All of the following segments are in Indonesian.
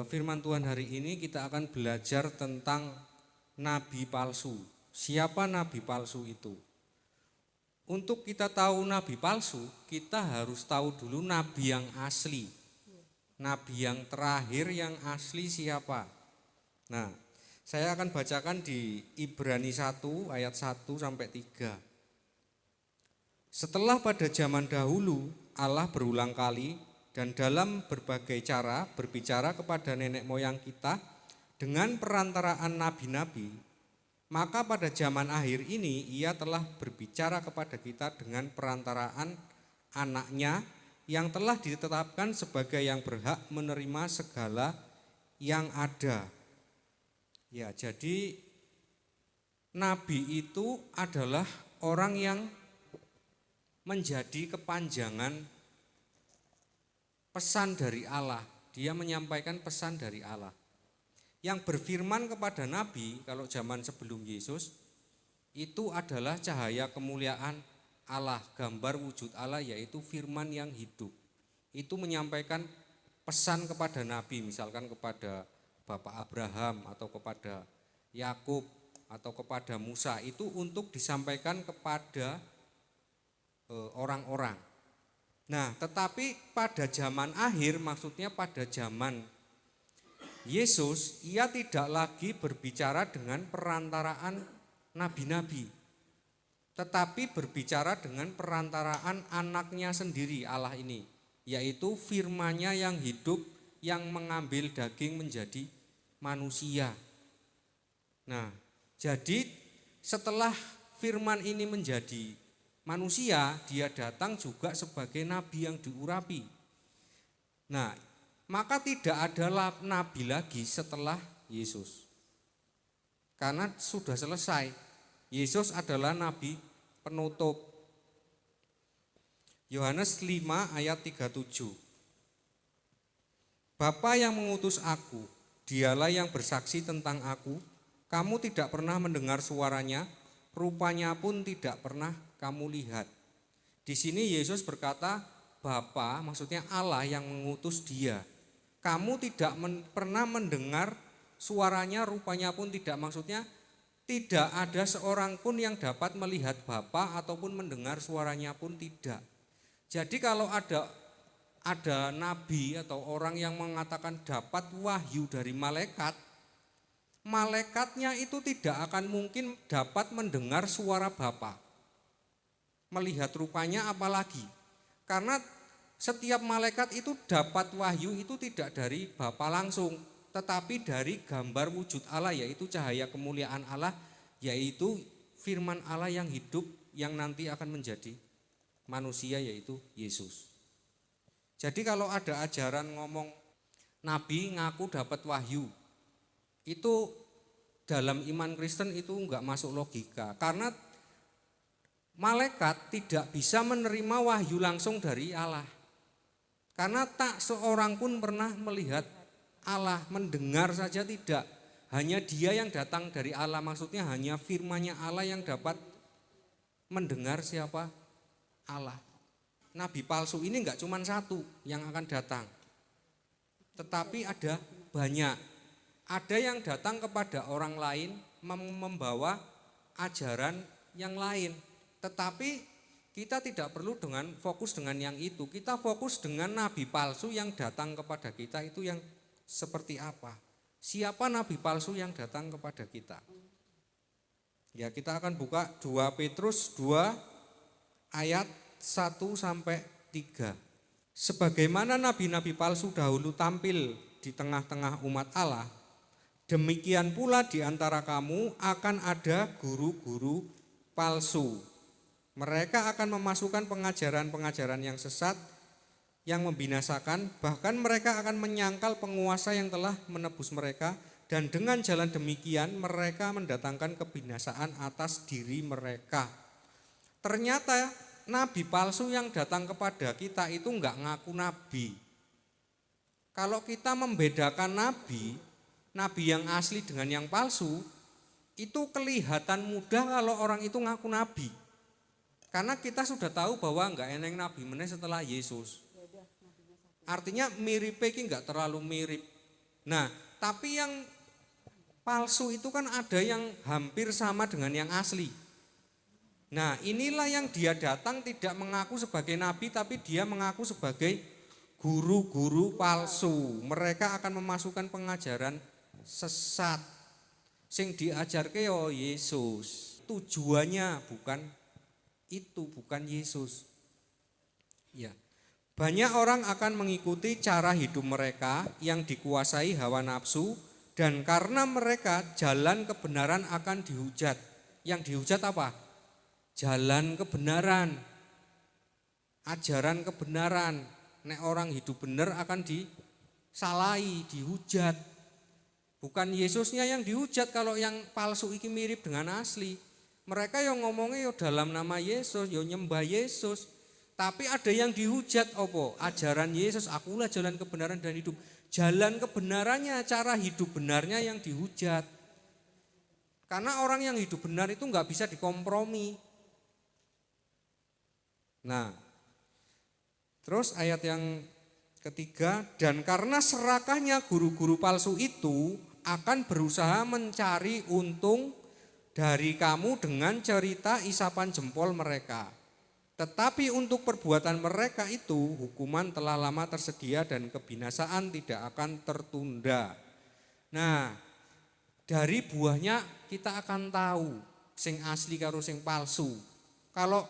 Firman Tuhan hari ini kita akan belajar tentang nabi palsu. Siapa nabi palsu itu? Untuk kita tahu nabi palsu, kita harus tahu dulu nabi yang asli. Nabi yang terakhir yang asli siapa? Nah, saya akan bacakan di Ibrani 1 ayat 1 sampai 3. Setelah pada zaman dahulu Allah berulang kali dan dalam berbagai cara berbicara kepada nenek moyang kita dengan perantaraan nabi-nabi, maka pada zaman akhir ini Ia telah berbicara kepada kita dengan perantaraan anaknya yang telah ditetapkan sebagai yang berhak menerima segala yang ada. Ya, jadi nabi itu adalah orang yang menjadi kepanjangan pesan dari Allah. Dia menyampaikan pesan dari Allah. Yang berfirman kepada nabi kalau zaman sebelum Yesus itu adalah cahaya kemuliaan Allah, gambar wujud Allah, yaitu firman yang hidup. Itu menyampaikan pesan kepada nabi, misalkan kepada Bapak Abraham atau kepada Yakub atau kepada Musa, itu untuk disampaikan kepada orang-orang. Nah, tetapi pada zaman akhir, maksudnya pada zaman Yesus, Ia tidak lagi berbicara dengan perantaraan nabi-nabi, tetapi berbicara dengan perantaraan anaknya sendiri, Allah ini, yaitu firman-Nya yang hidup, yang mengambil daging menjadi manusia. Nah, jadi setelah firman ini menjadi manusia, dia datang juga sebagai nabi yang diurapi. Nah, maka tidak ada nabi lagi setelah Yesus. Karena sudah selesai. Yesus adalah nabi penutup. Yohanes 5 ayat 37. Bapa yang mengutus aku, dialah yang bersaksi tentang aku. Kamu tidak pernah mendengar suaranya, rupanya pun tidak pernah kamu lihat. Di sini Yesus berkata, Bapa, maksudnya Allah yang mengutus dia. Kamu tidak pernah mendengar suaranya, rupanya pun tidak, maksudnya tidak ada seorang pun yang dapat melihat Bapa ataupun mendengar suaranya pun tidak. Jadi kalau ada nabi atau orang yang mengatakan dapat wahyu dari malaikat, malaikatnya itu tidak akan mungkin dapat mendengar suara Bapa. Melihat rupanya apalagi, karena setiap malaikat itu dapat wahyu itu tidak dari Bapa langsung, tetapi dari gambar wujud Allah, yaitu cahaya kemuliaan Allah, yaitu firman Allah yang hidup yang nanti akan menjadi manusia, yaitu Yesus. Jadi kalau ada ajaran ngomong nabi ngaku dapat wahyu, itu dalam iman Kristen itu enggak masuk logika, karena malaikat tidak bisa menerima wahyu langsung dari Allah. Karena tak seorang pun pernah melihat Allah, mendengar saja tidak. Hanya dia yang datang dari Allah, maksudnya hanya firman-Nya Allah yang dapat mendengar siapa Allah. Nabi palsu ini enggak cuma satu yang akan datang, tetapi ada banyak. Ada yang datang kepada orang lain membawa ajaran yang lain. Tetapi kita tidak perlu fokus dengan yang itu. Kita fokus dengan nabi palsu yang datang kepada kita itu yang seperti apa. Siapa nabi palsu yang datang kepada kita? Ya, kita akan buka 2 Petrus 2 ayat 1 sampai 3. Sebagaimana nabi-nabi palsu dahulu tampil di tengah-tengah umat Allah, demikian pula di antara kamu akan ada guru-guru palsu. Mereka akan memasukkan pengajaran-pengajaran yang sesat, yang membinasakan, bahkan mereka akan menyangkal penguasa yang telah menebus mereka, dan dengan jalan demikian mereka mendatangkan kebinasaan atas diri mereka. Ternyata nabi palsu yang datang kepada kita itu enggak ngaku nabi. Kalau kita membedakan nabi yang asli dengan yang palsu, itu kelihatan mudah kalau orang itu ngaku nabi. Karena kita sudah tahu bahwa enggak eneng nabi meneh setelah Yesus. Artinya mirip iki enggak terlalu mirip. Nah, tapi yang palsu itu kan ada yang hampir sama dengan yang asli. Nah, inilah yang dia datang tidak mengaku sebagai nabi, tapi dia mengaku sebagai guru-guru palsu. Mereka akan memasukkan pengajaran sesat sing diajarke yo Yesus. Tujuannya bukan itu, bukan Yesus. Ya. Banyak orang akan mengikuti cara hidup mereka yang dikuasai hawa nafsu, dan karena mereka jalan kebenaran akan dihujat. Yang dihujat apa? Jalan kebenaran, ajaran kebenaran. Nek orang hidup benar akan disalahi, dihujat. Bukan Yesusnya yang dihujat. Kalau yang palsu iki mirip dengan asli. Mereka yang ngomongnya dalam nama Yesus, nyembah Yesus. Tapi ada yang dihujat, apa? Ajaran Yesus, akulah jalan kebenaran dan hidup. Jalan kebenarannya, cara hidup benarnya yang dihujat. Karena orang yang hidup benar itu nggak bisa dikompromi. Nah, terus ayat yang ketiga, dan karena serakahnya guru-guru palsu itu akan berusaha mencari untung dari kamu dengan cerita isapan jempol mereka. Tetapi untuk perbuatan mereka itu hukuman telah lama tersedia dan kebinasaan tidak akan tertunda. Nah, dari buahnya kita akan tahu sing asli karo sing palsu. Kalau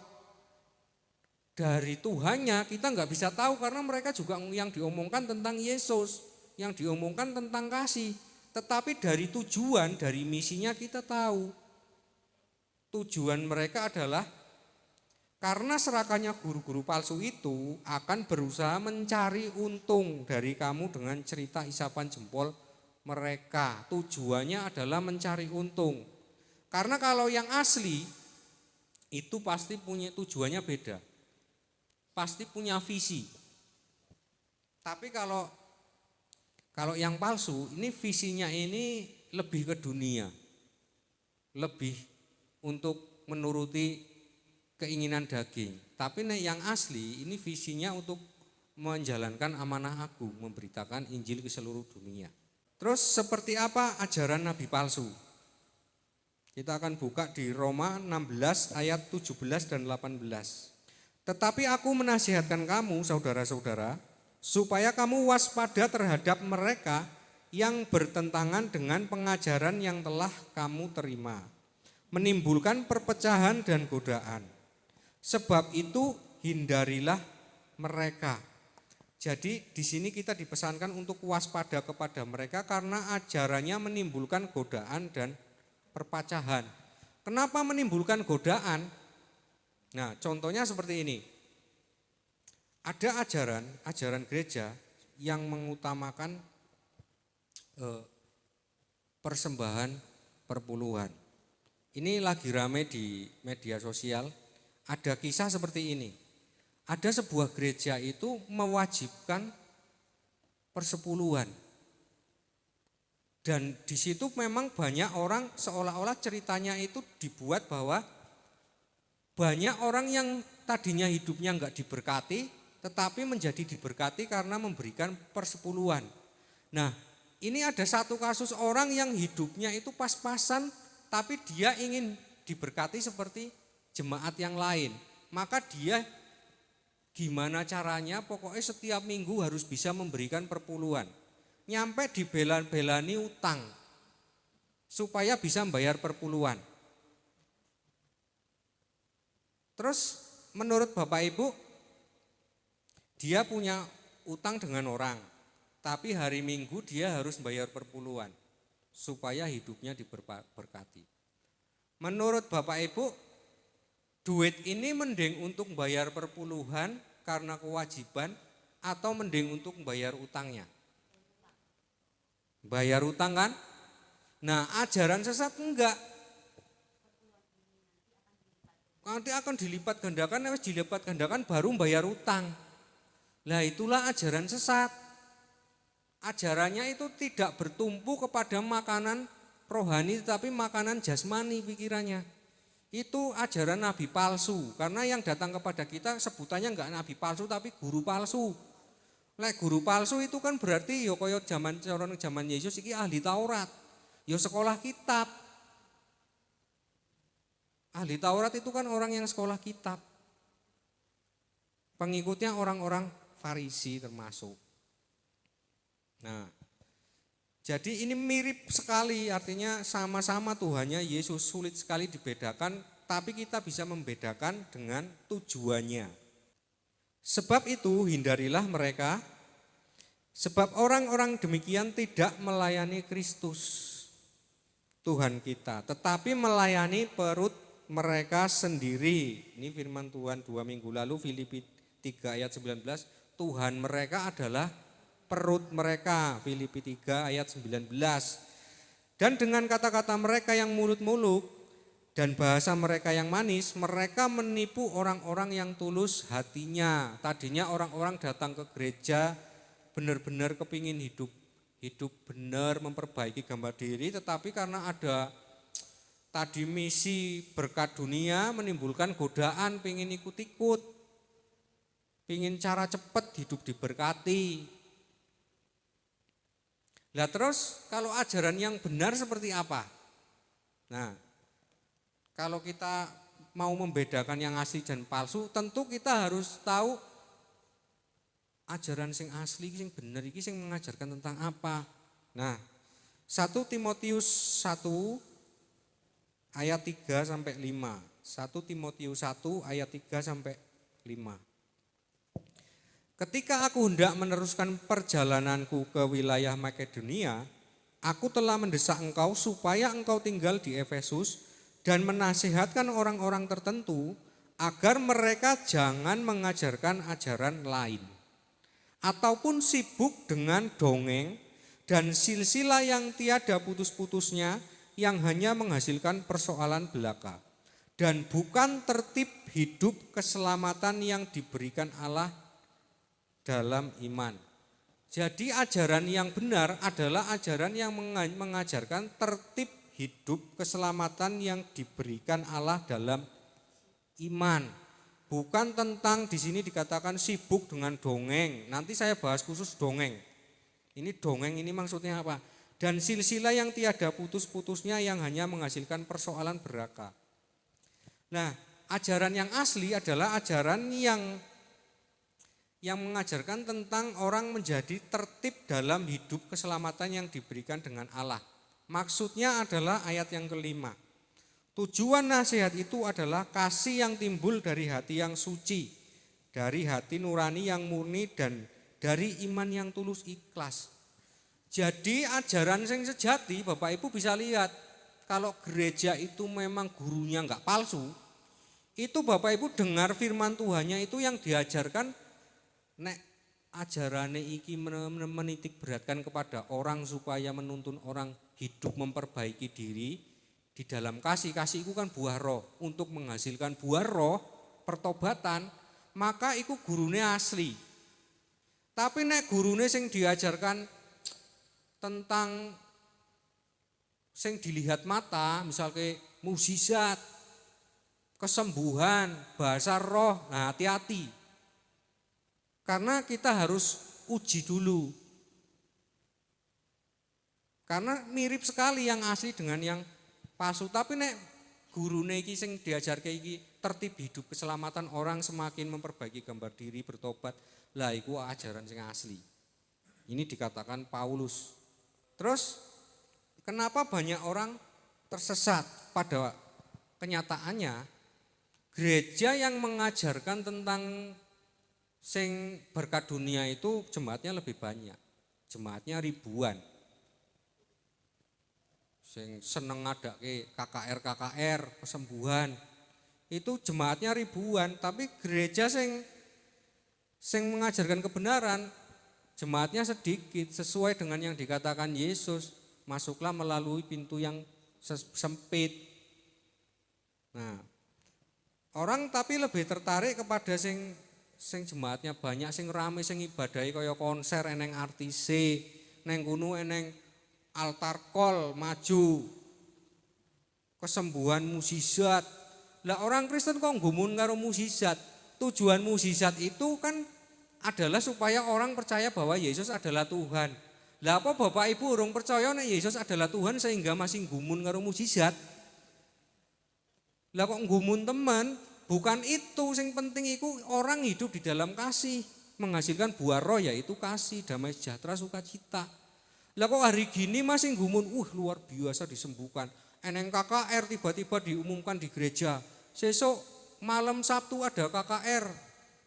dari Tuhannya kita nggak bisa tahu karena mereka juga yang diomongkan tentang Yesus, yang diomongkan tentang kasih. Tetapi dari tujuan, dari misinya kita tahu. Tujuan mereka adalah karena serakahnya guru-guru palsu itu akan berusaha mencari untung dari kamu dengan cerita isapan jempol mereka. Tujuannya adalah mencari untung. Karena kalau yang asli itu pasti punya tujuannya beda. Pasti punya visi. Tapi kalau yang palsu ini visinya ini lebih ke dunia. Lebih untuk menuruti keinginan daging. Tapi yang asli ini visinya untuk menjalankan amanah agung, memberitakan Injil ke seluruh dunia. Terus seperti apa ajaran nabi palsu? Kita akan buka di Roma 16 ayat 17 dan 18. Tetapi aku menasihatkan kamu saudara-saudara, supaya kamu waspada terhadap mereka yang bertentangan dengan pengajaran yang telah kamu terima, menimbulkan perpecahan dan godaan. Sebab itu hindarilah mereka. Jadi di sini kita dipesankan untuk waspada kepada mereka karena ajarannya menimbulkan godaan dan perpecahan. Kenapa menimbulkan godaan? Nah, contohnya seperti ini. Ada ajaran gereja yang mengutamakan persembahan perpuluhan. Ini lagi rame di media sosial. Ada kisah seperti ini. Ada sebuah gereja itu mewajibkan persepuluhan. Dan di situ memang banyak orang seolah-olah ceritanya itu dibuat bahwa banyak orang yang tadinya hidupnya enggak diberkati, tetapi menjadi diberkati karena memberikan persepuluhan. Nah, ini ada satu kasus orang yang hidupnya itu pas-pasan, tapi dia ingin diberkati seperti jemaat yang lain. Maka dia gimana caranya, pokoknya setiap minggu harus bisa memberikan perpuluhan. Nyampe dibela-belani utang, supaya bisa membayar perpuluhan. Terus menurut Bapak Ibu, dia punya utang dengan orang, tapi hari Minggu dia harus bayar perpuluhan supaya hidupnya diberkati. Menurut Bapak Ibu, duit ini mending untuk bayar perpuluhan karena kewajiban atau mending untuk bayar utangnya? Bayar utang kan? Nah, ajaran sesat enggak. Nanti akan dilipat gandakan, harus dilipat gandakan baru bayar utang. Nah, itulah ajaran sesat. Ajarannya itu tidak bertumpu kepada makanan rohani tetapi makanan jasmani pikirannya. Itu ajaran nabi palsu. Karena yang datang kepada kita sebutannya enggak nabi palsu tapi guru palsu. Lek guru palsu itu kan berarti ya kaya zaman Yesus iki ahli Taurat. Ya sekolah kitab. Ahli Taurat itu kan orang yang sekolah kitab. Pengikutnya orang-orang Farisi termasuk. Nah, jadi ini mirip sekali, artinya sama-sama Tuhannya Yesus, sulit sekali dibedakan, tapi kita bisa membedakan dengan tujuannya. Sebab itu hindarilah mereka, sebab orang-orang demikian tidak melayani Kristus Tuhan kita, tetapi melayani perut mereka sendiri. Ini firman Tuhan 2 minggu lalu, Filipi 3 ayat 19, Tuhan mereka adalah perut mereka, Filipi 3 ayat 19. Dan dengan kata-kata mereka yang muluk-muluk dan bahasa mereka yang manis, mereka menipu orang-orang yang tulus hatinya. Tadinya orang-orang datang ke gereja benar-benar kepingin hidup benar, memperbaiki gambar diri, tetapi karena ada tadi misi berkat dunia menimbulkan godaan, pingin ikut-ikut, pingin cara cepat hidup diberkati. Lah terus kalau ajaran yang benar seperti apa? Nah, kalau kita mau membedakan yang asli dan palsu, tentu kita harus tahu ajaran sing asli, sing bener iki sing mengajarkan tentang apa. Nah, 1 Timotius 1 ayat 3 sampai 5. 1 Timotius 1 ayat 3 sampai 5. Ketika aku hendak meneruskan perjalananku ke wilayah Makedonia, aku telah mendesak engkau supaya engkau tinggal di Efesus dan menasihatkan orang-orang tertentu agar mereka jangan mengajarkan ajaran lain, ataupun sibuk dengan dongeng dan silsilah yang tiada putus-putusnya yang hanya menghasilkan persoalan belaka, dan bukan tertib hidup keselamatan yang diberikan Allah dalam iman. Jadi ajaran yang benar adalah ajaran yang mengajarkan tertib hidup keselamatan yang diberikan Allah dalam iman. Bukan tentang di sini dikatakan sibuk dengan dongeng. Nanti saya bahas khusus dongeng. Ini dongeng ini maksudnya apa? Dan silsilah yang tiada putus-putusnya yang hanya menghasilkan persoalan belaka. Nah, ajaran yang asli adalah ajaran yang mengajarkan tentang orang menjadi tertib dalam hidup keselamatan yang diberikan dengan Allah. Maksudnya adalah ayat yang kelima. Tujuan nasihat itu adalah kasih yang timbul dari hati yang suci, dari hati nurani yang murni, dan dari iman yang tulus ikhlas. Jadi ajaran yang sejati, Bapak Ibu bisa lihat, kalau gereja itu memang gurunya enggak palsu, itu Bapak Ibu dengar firman Tuhannya itu yang diajarkan, nek ajarane iki menitik beratkan kepada orang supaya menuntun orang hidup memperbaiki diri di dalam kasih. Kasih itu kan buah roh. Untuk menghasilkan buah roh, pertobatan, maka itu gurune asli. Tapi nek gurune sing diajarkan tentang sing dilihat mata, misalnya mukjizat, kesembuhan, bahasa roh, nah hati-hati. Karena kita harus uji dulu. Karena mirip sekali yang asli dengan yang palsu. Tapi nek gurune iki sing diajarke iki tertib hidup keselamatan orang semakin memperbaiki gambar diri, bertobat, lah iku ajaran sing asli. Ini dikatakan Paulus. Terus kenapa banyak orang tersesat? Pada kenyataannya gereja yang mengajarkan tentang sing berkat dunia itu jemaatnya lebih banyak. Jemaatnya ribuan. Sing seneng ngadake KKR kesembuhan. Itu jemaatnya ribuan, tapi gereja sing mengajarkan kebenaran jemaatnya sedikit, sesuai dengan yang dikatakan Yesus, masuklah melalui pintu yang sempit. Nah, orang tapi lebih tertarik kepada sing jemaatnya banyak, sing rame, sing ibadahi kaya konser eneng artise, neng kuno eneng altar call maju, kesembuhan mukjizat. Lah orang Kristen kok nggumun karo mukjizat? Tujuan mukjizat itu kan adalah supaya orang percaya bahwa Yesus adalah Tuhan. Lah apa Bapak Ibu urung percaya nek Yesus adalah Tuhan sehingga masih nggumun karo mukjizat? Lah kok nggumun teman? Bukan itu, sing penting itu orang hidup di dalam kasih, menghasilkan buah roh yaitu kasih, damai sejahtera, sukacita. Lah kok hari gini masih nggumun, luar biasa disembuhkan. Eneng KKR tiba-tiba diumumkan di gereja. Sesuk malam Sabtu ada KKR,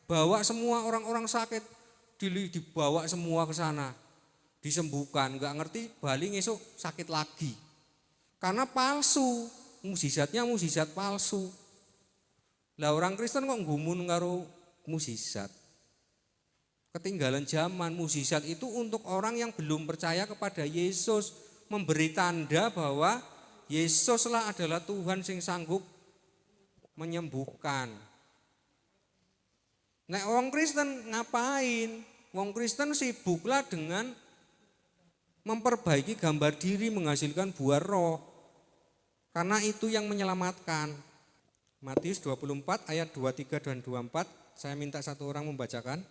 bawa semua orang-orang sakit, dibawa semua ke sana, disembuhkan. Enggak ngerti, balik esok sakit lagi. Karena palsu, mukjizatnya mukjizat palsu. Lah orang Kristen kok nggumun karo mukjizat. Ketinggalan zaman. Mukjizat itu untuk orang yang belum percaya kepada Yesus, memberi tanda bahwa Yesuslah adalah Tuhan sing sanggup menyembuhkan. Nek wong Kristen ngapain? Wong Kristen sibuklah dengan memperbaiki gambar diri, menghasilkan buah roh. Karena itu yang menyelamatkan. Matius 24 ayat 23 dan 24, saya minta satu orang membacakan.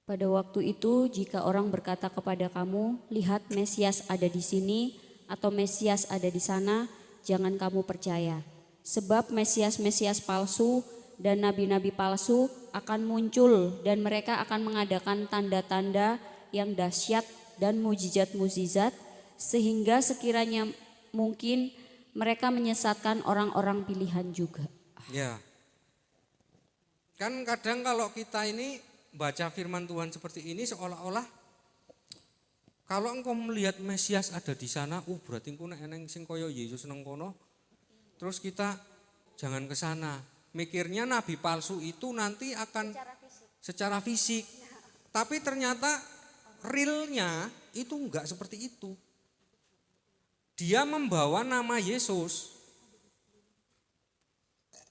Pada waktu itu jika orang berkata kepada kamu, lihat Mesias ada di sini atau Mesias ada di sana, jangan kamu percaya. Sebab Mesias-Mesias palsu dan nabi-nabi palsu akan muncul dan mereka akan mengadakan tanda-tanda yang dahsyat dan mukjizat-mukjizat sehingga sekiranya mungkin mereka menyesatkan orang-orang pilihan juga. Ya. Kan kadang kalau kita ini baca firman Tuhan seperti ini seolah-olah kalau engkau melihat Mesias ada di sana, berarti engkau nek eneng sing kaya Yesus nang kono. Terus kita jangan ke sana. Mikirnya nabi palsu itu nanti akan secara fisik. Tapi ternyata realnya itu enggak seperti itu. Dia membawa nama Yesus.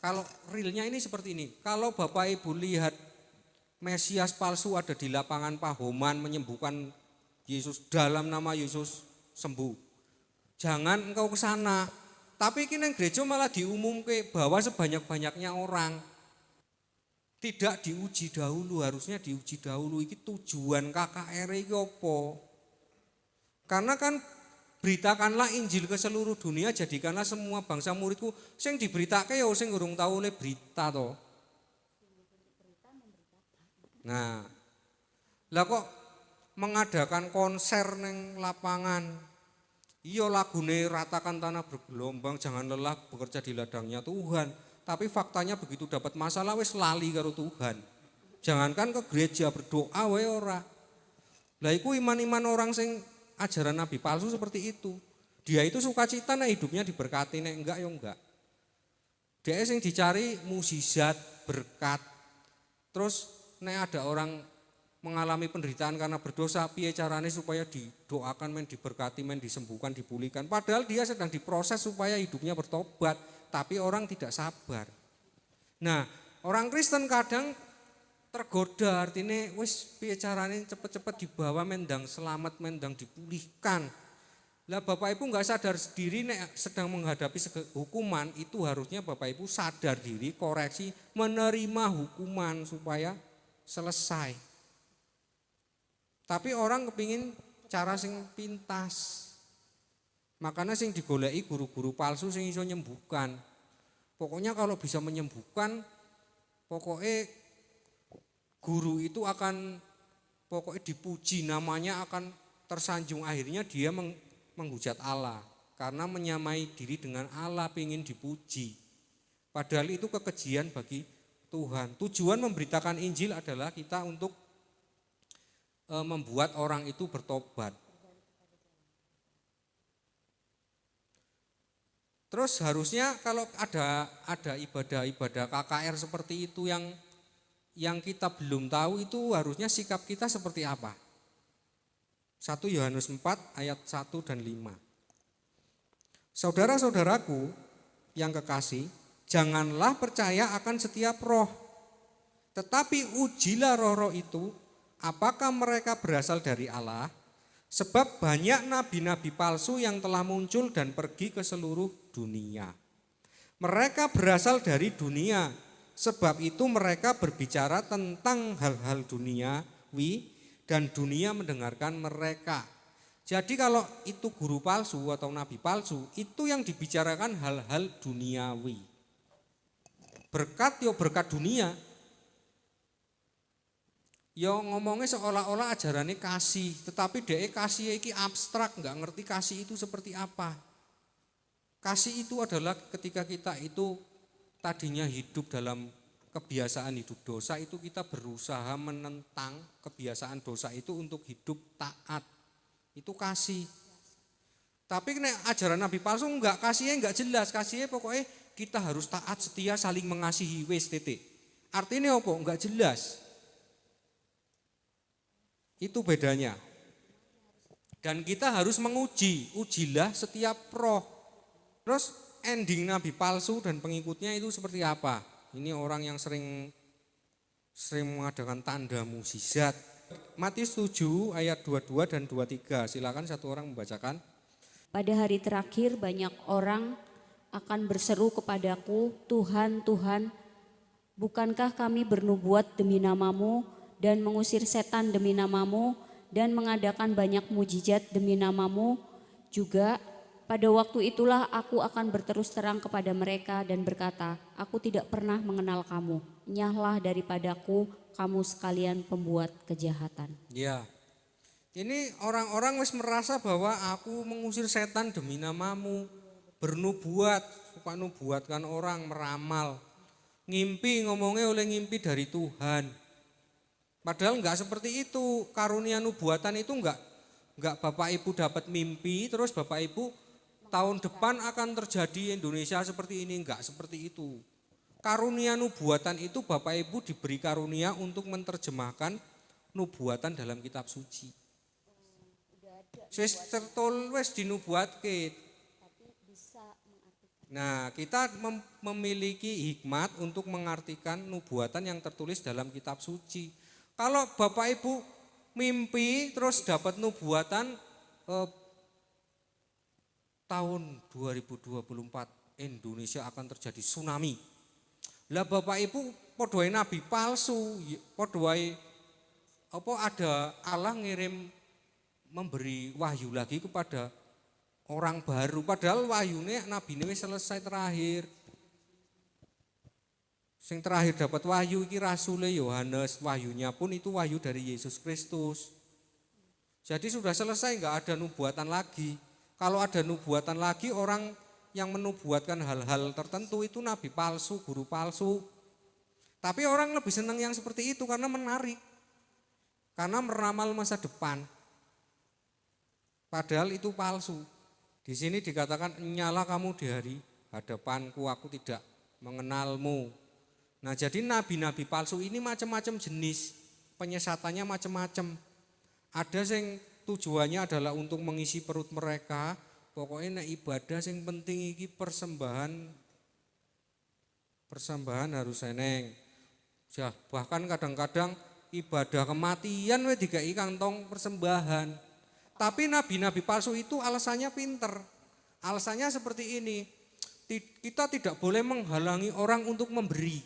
Kalau realnya ini seperti ini. Kalau Bapak Ibu lihat Mesias palsu ada di lapangan Pahoman menyembuhkan Yesus dalam nama Yesus sembuh. Jangan engkau ke sana. Tapi kini gereja malah diumumkan bahwa sebanyak-banyaknya orang tidak diuji dahulu, harusnya diuji dahulu. Iki tujuan KKR iki apa? Karena kan beritakanlah Injil ke seluruh dunia, jadikanlah semua bangsa muridku. Sing diberitake ya sing urung tau oleh berita to. Nah, lah kok mengadakan konser neng lapangan. Iya lagune ratakan tanah bergelombang, jangan lelah bekerja di ladangnya Tuhan. Tapi faktanya begitu dapat masalah wis lali karo Tuhan. Jangankan ke gereja berdoa wae ora. Lah iku iman-iman orang sing ajaran nabi palsu seperti itu. Dia itu sukacita nek hidupnya diberkati, nek enggak ya enggak. Dia sing dicari mukjizat, berkat. Terus nek ada orang mengalami penderitaan karena berdosa, piye carane supaya didoakan, men diberkati, men disembuhkan, dipulihkan. Padahal dia sedang diproses supaya hidupnya bertobat, tapi orang tidak sabar. Nah, orang Kristen kadang tergoda, artinya wis piye carane cepet-cepet dibawa mendang selamat, mendang dipulihkan. Lah Bapak Ibu enggak sadar diri nek sedang menghadapi hukuman, itu harusnya Bapak Ibu sadar diri, koreksi, menerima hukuman supaya selesai. Tapi orang kepingin cara sing pintas. Makanya sing digoleki guru-guru palsu sing iso nyembuhkan. Pokoknya kalau bisa menyembuhkan, pokoknya guru itu akan pokoknya dipuji, namanya akan tersanjung. Akhirnya dia menghujat Allah karena menyamai diri dengan Allah, pengen dipuji. Padahal itu kekejian bagi Tuhan. Tujuan memberitakan Injil adalah kita untuk membuat orang itu bertobat. Terus harusnya kalau ada ibadah-ibadah KKR seperti itu yang kita belum tahu, itu harusnya sikap kita seperti apa? 1 Yohanes 4 ayat 1 dan 5. Saudara-saudaraku yang kekasih, janganlah percaya akan setiap roh, tetapi ujilah roh-roh itu apakah mereka berasal dari Allah? Sebab banyak nabi-nabi palsu yang telah muncul dan pergi ke seluruh dunia. Mereka berasal dari dunia, Sebab itu mereka berbicara tentang hal-hal duniawi dan dunia mendengarkan mereka. Jadi kalau itu guru palsu atau nabi palsu, itu yang dibicarakan hal-hal duniawi. Berkat yo berkat dunia. Yo ngomongnya seolah-olah ajarannya kasih, tetapi dia kasih iki abstrak, nggak ngerti kasih itu seperti apa. Kasih itu adalah ketika kita itu tadinya hidup dalam kebiasaan hidup dosa, itu kita berusaha menentang kebiasaan dosa itu untuk hidup taat. Itu kasih. Tapi nek ajaran nabi palsu enggak, kasihnya enggak jelas. Kasihnya pokoknya kita harus taat, setia, saling mengasihi, wis titik. Artinya apa? Enggak jelas. Itu bedanya. Dan kita harus menguji, ujilah setiap roh. Terus ending nabi palsu dan pengikutnya itu seperti apa? Ini orang yang sering mengadakan tanda mukjizat. Matius 7 ayat 22 dan 23. Silakan satu orang membacakan. Pada hari terakhir banyak orang akan berseru kepadaku, Tuhan, Tuhan, bukankah kami bernubuat demi namamu dan mengusir setan demi namamu dan mengadakan banyak mujizat demi namamu? Juga pada waktu itulah aku akan berterus terang kepada mereka dan berkata, aku tidak pernah mengenal kamu, nyahlah daripadaku kamu sekalian pembuat kejahatan. Ya, ini orang-orang wis merasa bahwa aku mengusir setan demi namamu, bernubuat, suka nubuatkan orang, meramal, ngimpi, ngomongnya oleh ngimpi dari Tuhan. Padahal enggak seperti itu, karunia nubuatan itu enggak Bapak Ibu dapat mimpi, terus Bapak Ibu tahun depan akan terjadi Indonesia seperti ini, enggak seperti itu. Karunia nubuatan itu Bapak Ibu diberi karunia untuk menerjemahkan nubuatan dalam kitab suci. Wis tertul wis dinubuatke. Nah, kita memiliki hikmat untuk mengartikan nubuatan yang tertulis dalam kitab suci. Kalau Bapak Ibu mimpi terus dapat nubuatan tahun 2024 Indonesia akan terjadi tsunami. Lah Bapak Ibu podoai nabi palsu, podoai apa ada Allah ngirim memberi wahyu lagi kepada orang baru, padahal wahyune nabi ini selesai terakhir. Sing terakhir dapat wahyu iki Rasule Yohanes, wahyunya pun itu wahyu dari Yesus Kristus. Jadi sudah selesai, enggak ada nubuatan lagi. Kalau ada nubuatan lagi, orang yang menubuatkan hal-hal tertentu itu nabi palsu, guru palsu. Tapi orang lebih senang yang seperti itu karena menarik. Karena meramal masa depan. Padahal itu palsu. Di sini dikatakan, nyala kamu di hari hadapanku, aku tidak mengenalmu. Nah, jadi nabi-nabi palsu ini macam-macam jenis, penyesatannya macam-macam. Ada yang tujuannya adalah untuk mengisi perut mereka. Pokoknya nek ibadah sing penting iki persembahan harus eneng. Bahkan kadang-kadang ibadah kematian we dikai kantong persembahan. Tapi nabi-nabi palsu itu alasannya pinter. Alasannya seperti ini. Kita tidak boleh menghalangi orang untuk memberi.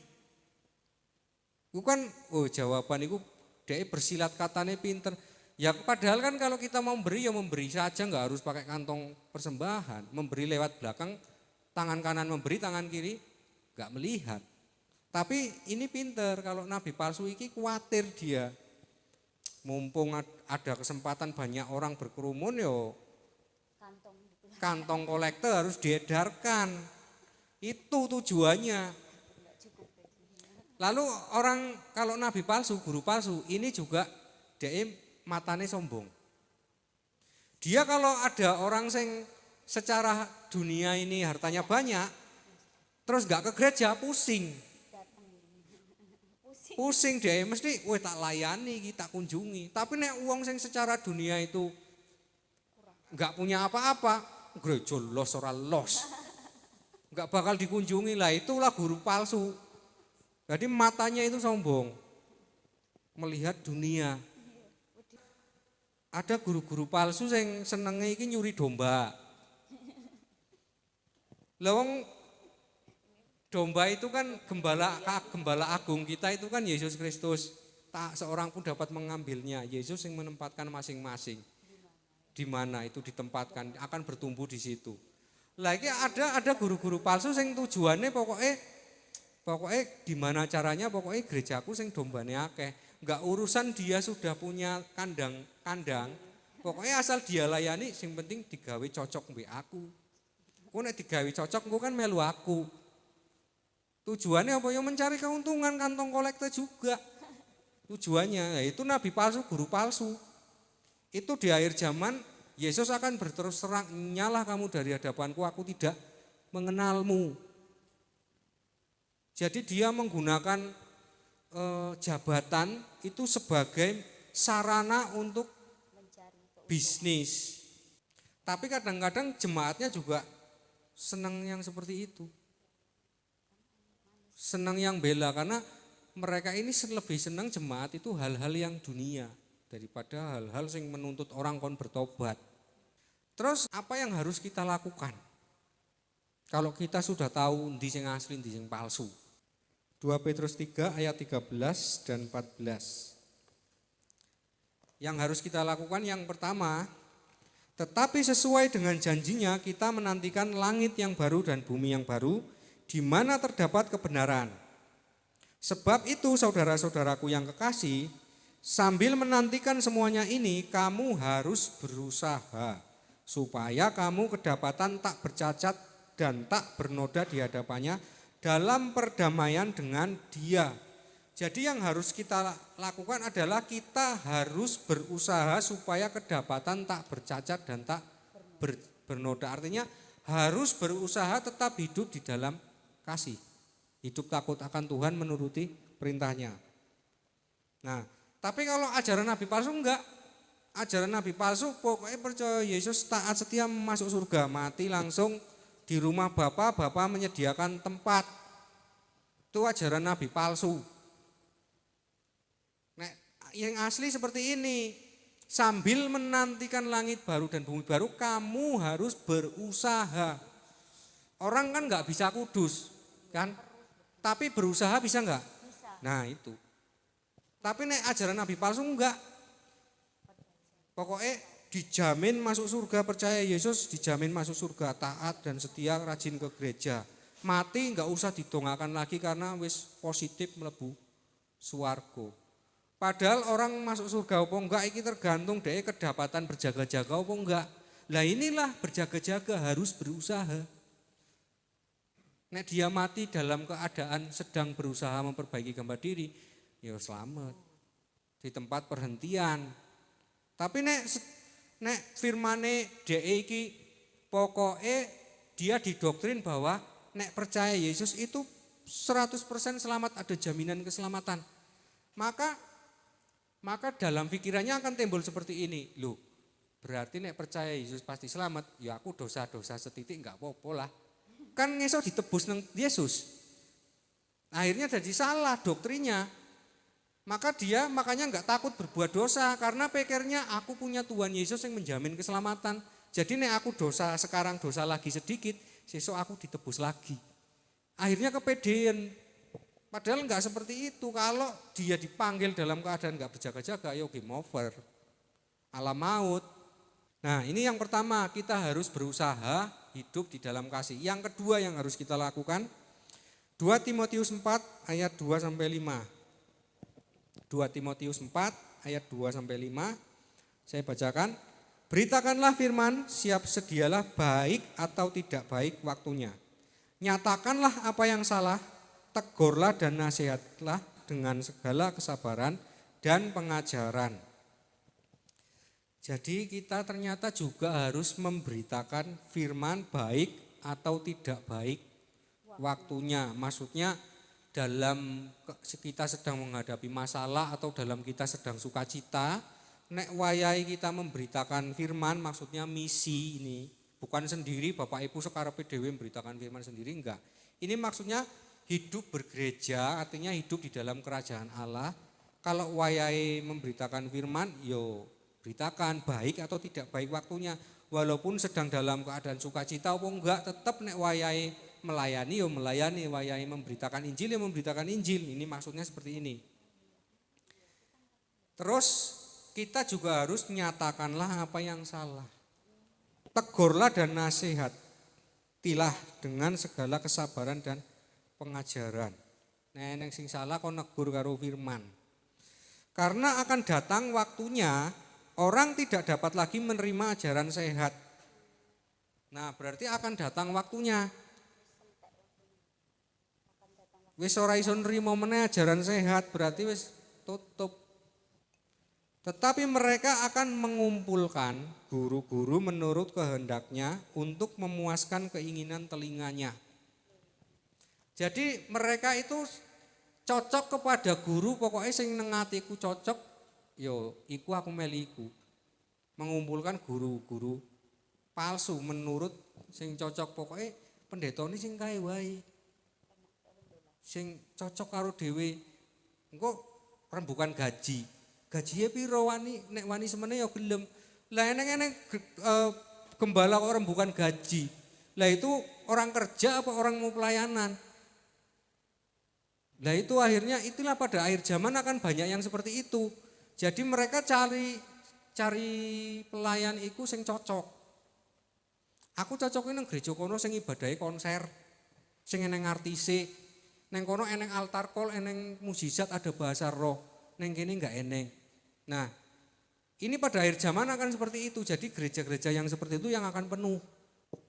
Bukan jawaban itu dia bersilat katanya pinter. Ya padahal kan kalau kita mau memberi ya memberi saja, enggak harus pakai kantong persembahan. Memberi lewat belakang, tangan kanan memberi, tangan kiri enggak melihat. Tapi ini pinter, kalau nabi palsu ini khawatir dia. Mumpung ada kesempatan banyak orang berkerumun yo kantong kolektor harus diedarkan. Itu tujuannya. Lalu orang kalau nabi palsu, guru palsu ini juga dia matanya sombong. Dia kalau ada orang yang secara dunia ini hartanya banyak, terus gak ke gereja pusing. Pusing dia mesti, weh tak layani, tak kunjungi. Tapi nek uang yang secara dunia itu gak punya apa-apa, gereja los ora los. Gak bakal dikunjungi lah, itulah guru palsu. Jadi matanya itu sombong. Melihat dunia. Ada guru-guru palsu yang senengnya iki nyuri domba. Lawang Domba itu kan gembala agung kita itu kan Yesus Kristus. Tak seorang pun dapat mengambilnya. Yesus yang menempatkan masing-masing. Di mana itu ditempatkan akan bertumbuh di situ. Lagi ada guru-guru palsu yang tujuannya pokoknya gimana caranya pokoknya gerejaku sing dombane akeh. Enggak urusan dia sudah punya kandang. Pokoknya asal dia layani sing penting digawe cocok mbek aku. Ku nek digawe cocok ku kan melu aku. Tujuannya apa? Ya mencari keuntungan, kantong kolektor juga. Tujuannya yaitu nabi palsu, guru palsu. Itu di akhir zaman Yesus akan berterus terang, nyalah kamu dari hadapanku, aku tidak mengenalmu. Jadi dia menggunakan jabatan itu sebagai sarana untuk bisnis. Tapi kadang-kadang jemaatnya juga senang yang seperti itu. Senang yang bela karena mereka ini lebih senang jemaat itu hal-hal yang dunia daripada hal-hal yang menuntut orang kon bertobat. Terus apa yang harus kita lakukan? Kalau kita sudah tahu ndi sing asli, ndi sing palsu. 2 Petrus 3 ayat 13 dan 14. Yang harus kita lakukan yang pertama, tetapi sesuai dengan janjinya kita menantikan langit yang baru dan bumi yang baru di mana terdapat kebenaran. Sebab itu saudara-saudaraku yang kekasih, sambil menantikan semuanya ini kamu harus berusaha supaya kamu kedapatan tak bercacat dan tak bernoda di hadapannya dalam perdamaian dengan Dia. Jadi yang harus kita lakukan adalah kita harus berusaha supaya kedapatan tak bercacat dan tak bernoda. Artinya harus berusaha tetap hidup di dalam kasih. Hidup takut akan Tuhan menuruti perintahnya. Nah, tapi kalau ajaran nabi palsu enggak. Ajaran nabi palsu pokoknya percaya Yesus taat setia masuk surga, mati langsung di rumah Bapa menyediakan tempat. Itu ajaran nabi palsu. Nah, yang asli seperti ini. Sambil menantikan langit baru dan bumi baru, kamu harus berusaha. Orang kan enggak bisa kudus, kan? Tapi berusaha bisa enggak? Bisa. Nah itu. Tapi nek ajaran nabi palsu enggak. Pokoknya dijamin masuk surga, percaya Yesus dijamin masuk surga, taat dan setia, rajin ke gereja. Mati enggak usah didongakan lagi karena wis positif mlebu swarga. Padahal orang masuk surga apa enggak iki tergantung dari kedapatan berjaga-jaga apa enggak. Lah inilah berjaga-jaga harus berusaha. Nek dia mati dalam keadaan sedang berusaha memperbaiki gambar diri, ya selamat. Di tempat perhentian. Tapi nek firmane DE iki pokoknya dia didoktrin bahwa nek percaya Yesus itu 100% selamat, ada jaminan keselamatan. Maka dalam pikirannya akan timbul seperti ini. Loh, berarti nek percaya Yesus pasti selamat, ya aku dosa-dosa setitik enggak apa-apa lah. Kan ngesok ditebus nang Yesus. Akhirnya jadi salah doktrinnya. Makanya enggak takut berbuat dosa karena pikirnya aku punya Tuhan Yesus yang menjamin keselamatan. Jadi nek aku dosa sekarang dosa lagi sedikit, sesuk aku ditebus lagi. Akhirnya kepedean. Padahal enggak seperti itu. Kalau dia dipanggil dalam keadaan enggak berjaga-jaga, ya game over. Alam maut. Nah, ini yang pertama, kita harus berusaha hidup di dalam kasih. Yang kedua yang harus kita lakukan 2 Timotius 4 ayat 2 sampai 5. 2 Timotius 4 ayat 2 sampai 5. Saya bacakan. Beritakanlah firman, siap sedialah baik atau tidak baik waktunya. Nyatakanlah apa yang salah, tegurlah dan nasihatlah dengan segala kesabaran dan pengajaran. Jadi kita ternyata juga harus memberitakan firman baik atau tidak baik waktunya. Maksudnya dalam kita sedang menghadapi masalah atau dalam kita sedang sukacita, nek wayai kita memberitakan firman maksudnya misi ini. Bukan sendiri Bapak Ibu sekarepe dhewe memberitakan firman sendiri, enggak. Ini maksudnya hidup bergereja, artinya hidup di dalam kerajaan Allah. Kalau wayai memberitakan firman, yo beritakan baik atau tidak baik waktunya. Walaupun sedang dalam keadaan sukacita apa enggak, tetap nek wayai melayani ya melayani, wayahe memberitakan Injil ya memberitakan Injil. Ini maksudnya seperti ini. Terus kita juga harus nyatakanlah apa yang salah. Tegurlah dan nasihatilah dengan segala kesabaran dan pengajaran. Neng sing salah kok negur karo firman. Karena akan datang waktunya orang tidak dapat lagi menerima ajaran sehat. Nah, berarti akan datang waktunya. Wis ora iso nrimo meneh ajaran sehat, berarti wis tutup. Tetapi mereka akan mengumpulkan guru-guru menurut kehendaknya untuk memuaskan keinginan telinganya. Jadi mereka itu cocok kepada guru, pokoknya sing nang atiku cocok, yo iku aku meliku. Mengumpulkan guru-guru palsu menurut sing cocok, pokoknya pendeta ini sing kae wae. Sing cocok karo dhewe. Engko rembukan gaji. Gajinya piro wani, nek wani semene ya gelem. Lah eneng gembala kok rembukan gaji. Lah itu orang kerja apa orang mau pelayanan? Lah itu akhirnya itulah pada akhir zaman akan banyak yang seperti itu. Jadi mereka cari pelayan iku sing cocok. Aku cocoknya nang gereja kono sing ibadahe konser, sing eneng artise, neng kono eneng altar call, eneng mukjizat ada bahasa roh, neng kene enggak eneng. Nah, ini pada akhir zaman akan seperti itu. Jadi gereja-gereja yang seperti itu yang akan penuh.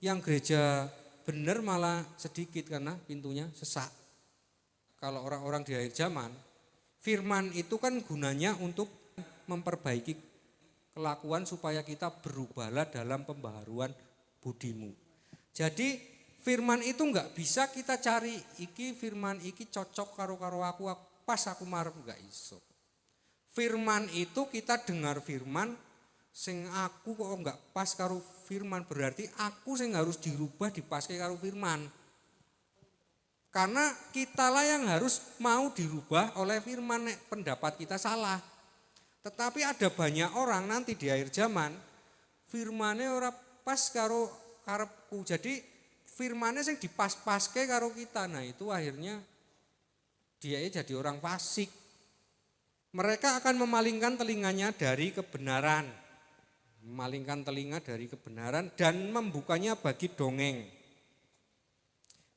Yang gereja benar malah sedikit karena pintunya sesak. Kalau orang-orang di akhir zaman, firman itu kan gunanya untuk memperbaiki kelakuan supaya kita berubahlah dalam pembaharuan budimu. Jadi firman itu enggak bisa kita cari, iki firman iki cocok karo aku pas aku marep, enggak iso. Firman itu kita dengar firman, sing aku kok enggak pas karo firman, berarti aku sing harus dirubah dipaske karo firman. Karena kitalah yang harus mau dirubah oleh firman, nek pendapat kita salah. Tetapi ada banyak orang nanti di akhir zaman, firmannya ora pas karo karepku. Jadi firmannya sing dipas-paske karo kita. Nah itu akhirnya dia jadi orang fasik. Mereka akan memalingkan telinganya dari kebenaran. Memalingkan telinga dari kebenaran dan membukanya bagi dongeng.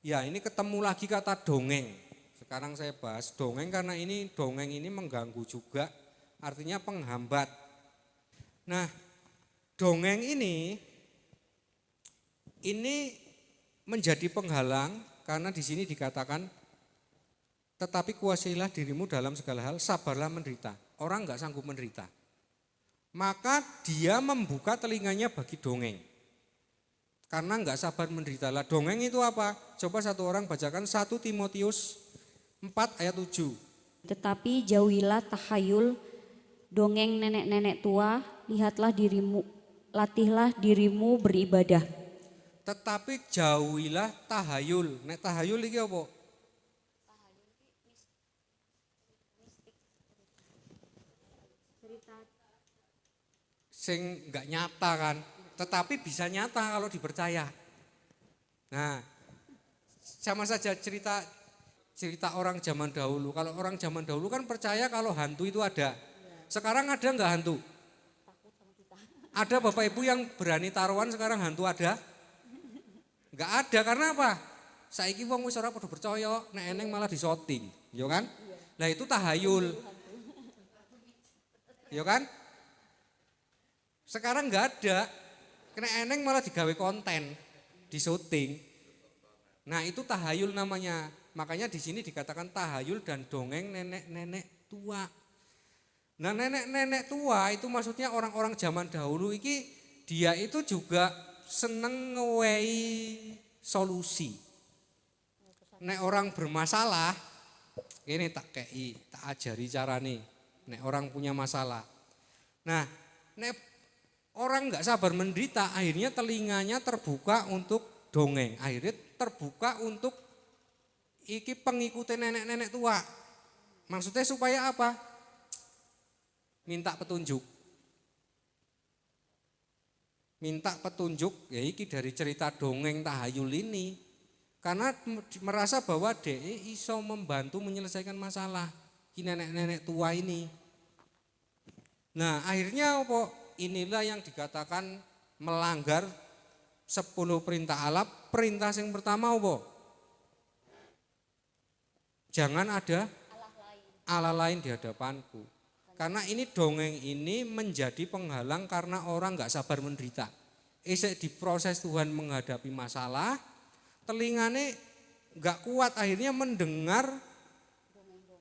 Ya ini ketemu lagi kata dongeng. Sekarang saya bahas dongeng karena ini dongeng ini mengganggu juga. Artinya penghambat. Nah dongeng ini menjadi penghalang karena di sini dikatakan tetapi kuasailah dirimu dalam segala hal, sabarlah menderita. Orang enggak sanggup menderita. Maka dia membuka telinganya bagi dongeng. Karena enggak sabar menderita. Lah dongeng itu apa? Coba satu orang bacakan 1 Timotius 4 ayat 7. Tetapi jauhilah tahayul, dongeng nenek-nenek tua, latihlah dirimu beribadah. Tetapi jauhilah tahayul. Nek tahayul iki apa? Sing enggak nyata kan, tetapi bisa nyata kalau dipercaya. Nah, sama saja cerita orang zaman dahulu. Kalau orang zaman dahulu kan percaya kalau hantu itu ada. Sekarang ada enggak hantu? Ada Bapak Ibu yang berani taruhan sekarang hantu ada? Enggak ada, karena apa? Saiki wong wis ora padha percaya, nek eneng malah disoting, ya kan? Lah itu tahayul. Ya kan? Sekarang enggak ada, kena eneng malah digawe konten, di syuting. Nah itu tahayul namanya, makanya di sini dikatakan tahayul dan dongeng nenek-nenek tua. Nah nenek-nenek tua itu maksudnya orang-orang zaman dahulu iki dia itu juga seneng ngewehi solusi. Nek orang bermasalah, ini tak ajari carane. Nek orang punya masalah. Nah nek orang enggak sabar menderita, akhirnya telinganya terbuka untuk dongeng. Akhirnya terbuka untuk iki pengikuti nenek-nenek tua. Maksudnya supaya apa? Minta petunjuk. Minta petunjuk, ya iki dari cerita dongeng tahayul ini. Karena merasa bahwa DE iso membantu menyelesaikan masalah ki nenek-nenek tua ini. Nah, akhirnya apa? Inilah yang dikatakan melanggar 10 perintah Allah. Perintah yang pertama apa? Jangan ada Allah lain di hadapanku. Karena ini dongeng ini menjadi penghalang karena orang gak sabar menderita. Esek diproses Tuhan menghadapi masalah, telingane gak kuat akhirnya mendengar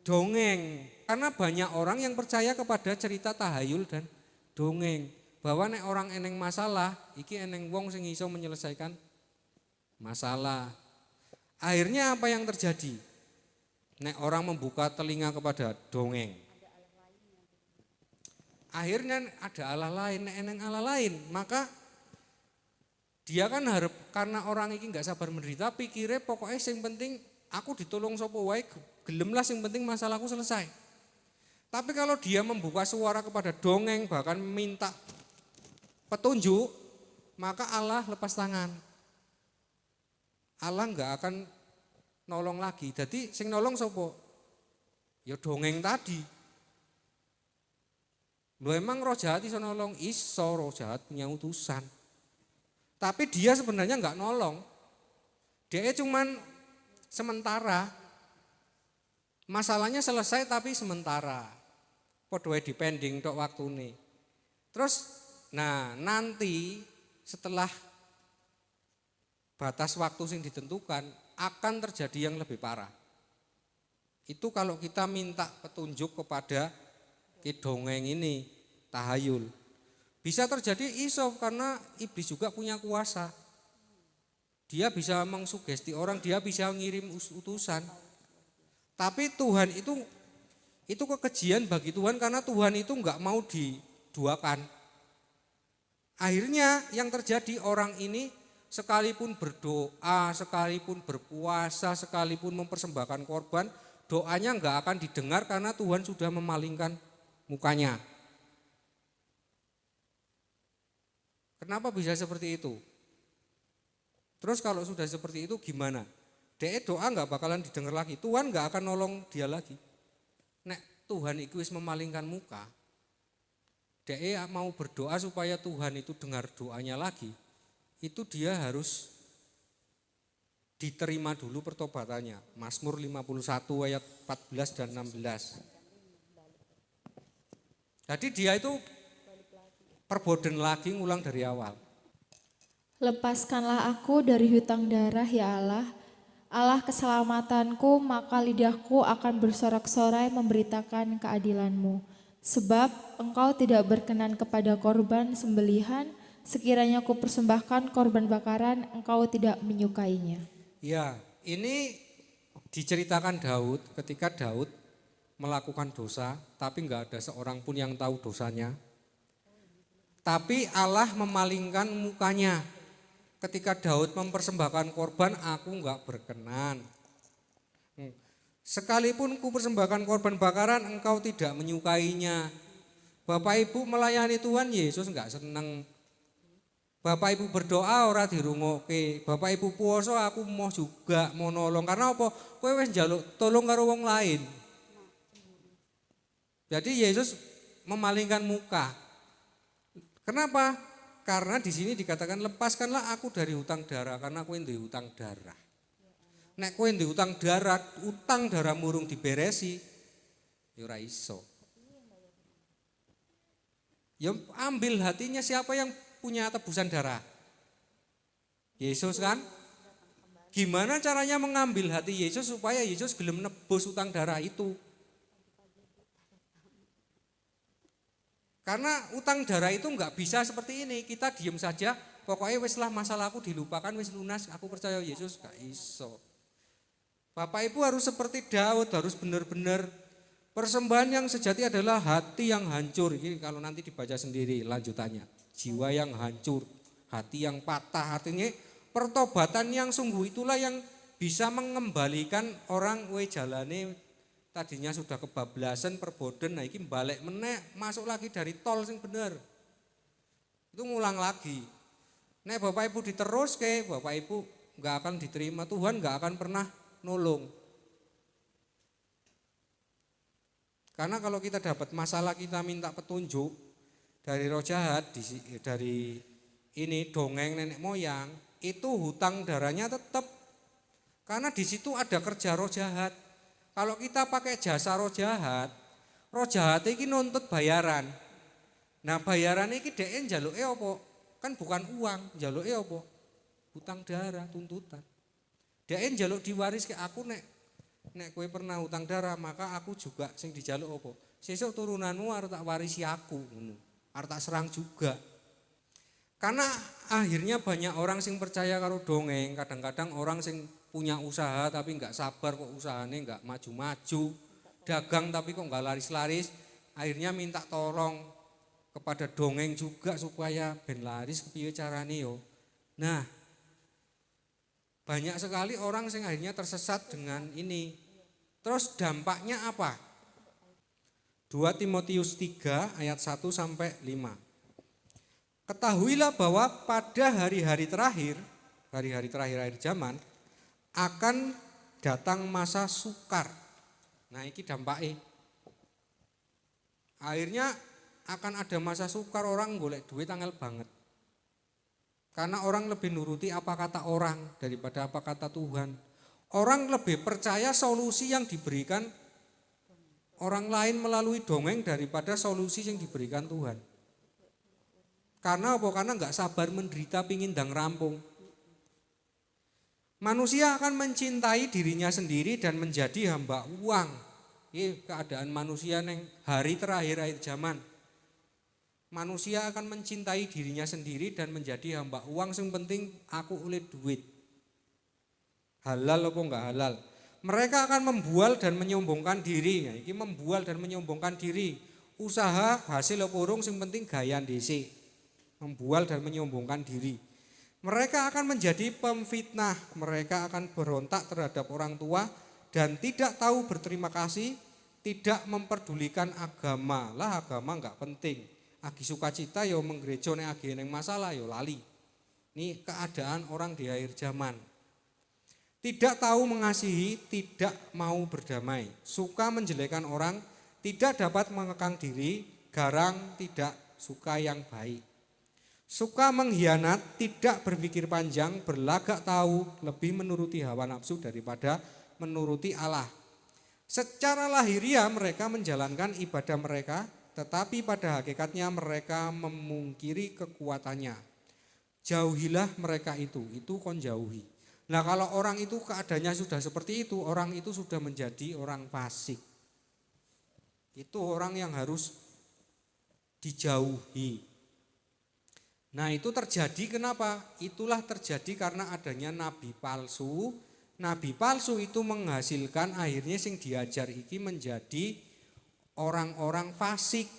dongeng. Karena banyak orang yang percaya kepada cerita tahayul dan dongeng. Bahwa nek orang eneng masalah, iki eneng wong sing iso menyelesaikan masalah. Akhirnya apa yang terjadi? Nek orang membuka telinga kepada dongeng. Akhirnya ada Allah lain, nek eneng Allah lain, maka dia kan harap karena orang ini nggak sabar menderita, pikirnya pokoknya yang penting aku ditolong sapa wae, gelem lah yang penting masalahku selesai. Tapi kalau dia membuka suara kepada dongeng bahkan minta petunjuk, maka Allah lepas tangan. Allah nggak akan nolong lagi. Jadi sing nolong sapa? Ya dongeng tadi. Lo emang roh jahat iso nolong? Iso, roh jahat punya utusan. Tapi dia sebenarnya enggak nolong. Dia cuman sementara. Masalahnya selesai tapi sementara. Podoe dipending tok waktune. Terus nah nanti setelah batas waktu yang ditentukan akan terjadi yang lebih parah. Itu kalau kita minta petunjuk kepada dongeng ini, tahayul. Bisa terjadi iso karena iblis juga punya kuasa. Dia bisa mengsugesti orang, dia bisa ngirim utusan. Tapi Tuhan itu kekejian bagi Tuhan karena Tuhan itu enggak mau diduakan. Akhirnya yang terjadi orang ini sekalipun berdoa, sekalipun berpuasa, sekalipun mempersembahkan korban, doanya enggak akan didengar karena Tuhan sudah memalingkan mukanya. Kenapa bisa seperti itu? Terus kalau sudah seperti itu gimana? Dia doa enggak bakalan didengar lagi. Tuhan enggak akan nolong dia lagi. Nek Tuhan itu wis memalingkan muka, dia mau berdoa supaya Tuhan itu dengar doanya lagi, itu dia harus diterima dulu pertobatannya. Mazmur 51 ayat 14 dan 16. Jadi dia itu perboden lagi ngulang dari awal. Lepaskanlah aku dari hutang darah ya Allah, Allah keselamatanku, maka lidahku akan bersorak-sorai memberitakan keadilan-Mu. Sebab Engkau tidak berkenan kepada korban sembelihan, sekiranya ku persembahkan korban bakaran, Engkau tidak menyukainya. Ya, ini diceritakan Daud ketika Daud melakukan dosa, tapi enggak ada seorang pun yang tahu dosanya. Tapi Allah memalingkan mukanya. Ketika Daud mempersembahkan korban, aku enggak berkenan. Sekalipun ku persembahkan korban bakaran, engkau tidak menyukainya. Bapak Ibu melayani Tuhan, Yesus enggak seneng. Bapak Ibu berdoa ora dirungokke. Bapak Ibu puasa, aku mau juga mau nolong. Karena apa? Kowe wis njaluk tolong karo wong lain. Jadi Yesus memalingkan muka. Kenapa? Karena di sini dikatakan lepaskanlah aku dari hutang darah karena kowe duwe hutang darah. Nek kowe duwe hutang darah murung diberesi, ya ora iso. Ya ambil hatinya siapa yang punya tebusan darah? Yesus kan? Gimana caranya mengambil hati Yesus supaya Yesus gelem nebus hutang darah itu? Karena utang darah itu enggak bisa seperti ini, kita diem saja, pokoknya wis lah masalahku dilupakan, wis lunas, aku percaya Yesus, gak iso. Bapak Ibu harus seperti Daud, harus benar-benar persembahan yang sejati adalah hati yang hancur. Ini kalau nanti dibaca sendiri lanjutannya, jiwa yang hancur, hati yang patah, artinya pertobatan yang sungguh itulah yang bisa mengembalikan orang jalane tadinya sudah kebablasan perboden, nah ini balik meneh masuk lagi dari tol sing bener. Itu ngulang lagi. Nek Bapak Ibu diterus ke, Bapak Ibu nggak akan diterima, Tuhan nggak akan pernah nolong. Karena kalau kita dapat masalah, kita minta petunjuk dari roh jahat, dari ini dongeng nenek moyang, itu hutang darahnya tetap. Karena di situ ada kerja roh jahat. Kalau kita pakai jasa roh jahat ini nuntut bayaran. Nah bayaran ini dhek njaluke apa? Kan bukan uang, njaluke apa? Hutang darah, tuntutan. Dhek njaluk diwaris ke aku, nek kowe pernah hutang darah, maka aku juga sing dijaluk apa? Sesuk turunanmu arep tak warisi aku ngono. Arep tak serang juga. Karena akhirnya banyak orang sing percaya karo dongeng, kadang-kadang orang sing punya usaha tapi enggak sabar kok usahanya enggak maju-maju, dagang tapi kok enggak laris-laris, akhirnya minta tolong kepada dongeng juga supaya ben laris kepiye carane yo. Nah, banyak sekali orang yang akhirnya tersesat dengan ini. Terus dampaknya apa? 2 Timotius 3 ayat 1 sampai 5. Ketahuilah bahwa pada hari-hari terakhir akhir zaman akan datang masa sukar. Nah, ini dampaknya. Akhirnya akan ada masa sukar, orang golek duit tanggal banget. Karena orang lebih nuruti apa kata orang daripada apa kata Tuhan. Orang lebih percaya solusi yang diberikan orang lain melalui dongeng daripada solusi yang diberikan Tuhan. Karena apa? Karena enggak sabar menderita pingin ndang rampung. Manusia akan mencintai dirinya sendiri dan menjadi hamba uang. Ini keadaan manusia neng hari terakhir akhir zaman. Manusia akan mencintai dirinya sendiri dan menjadi hamba uang. Yang penting aku oleh duit. Halal apa enggak halal. Mereka akan membual dan menyombongkan diri. Nah, ini membual dan menyombongkan diri. Usaha hasil apa urung yang penting gaya dhisik. Membual dan menyombongkan diri. Mereka akan menjadi pemfitnah, mereka akan berontak terhadap orang tua dan tidak tahu berterima kasih, tidak memperdulikan agama. Lah agama enggak penting. Agi sukacita yo menggereja nek agi neng masalah yo lali. Ini keadaan orang di akhir zaman. Tidak tahu mengasihi, tidak mau berdamai, suka menjelekkan orang, tidak dapat mengekang diri, garang, tidak suka yang baik. Suka mengkhianat, tidak berpikir panjang, berlagak tahu, lebih menuruti hawa nafsu daripada menuruti Allah. Secara lahiriah mereka menjalankan ibadah mereka, tetapi pada hakikatnya mereka memungkiri kekuatannya. Jauhilah mereka itu kon jauhi. Nah kalau orang itu keadaannya sudah seperti itu, orang itu sudah menjadi orang fasik. Itu orang yang harus dijauhi. Nah itu terjadi kenapa? Itulah terjadi karena adanya nabi palsu. Nabi palsu itu menghasilkan akhirnya sing diajar iki menjadi orang-orang fasik.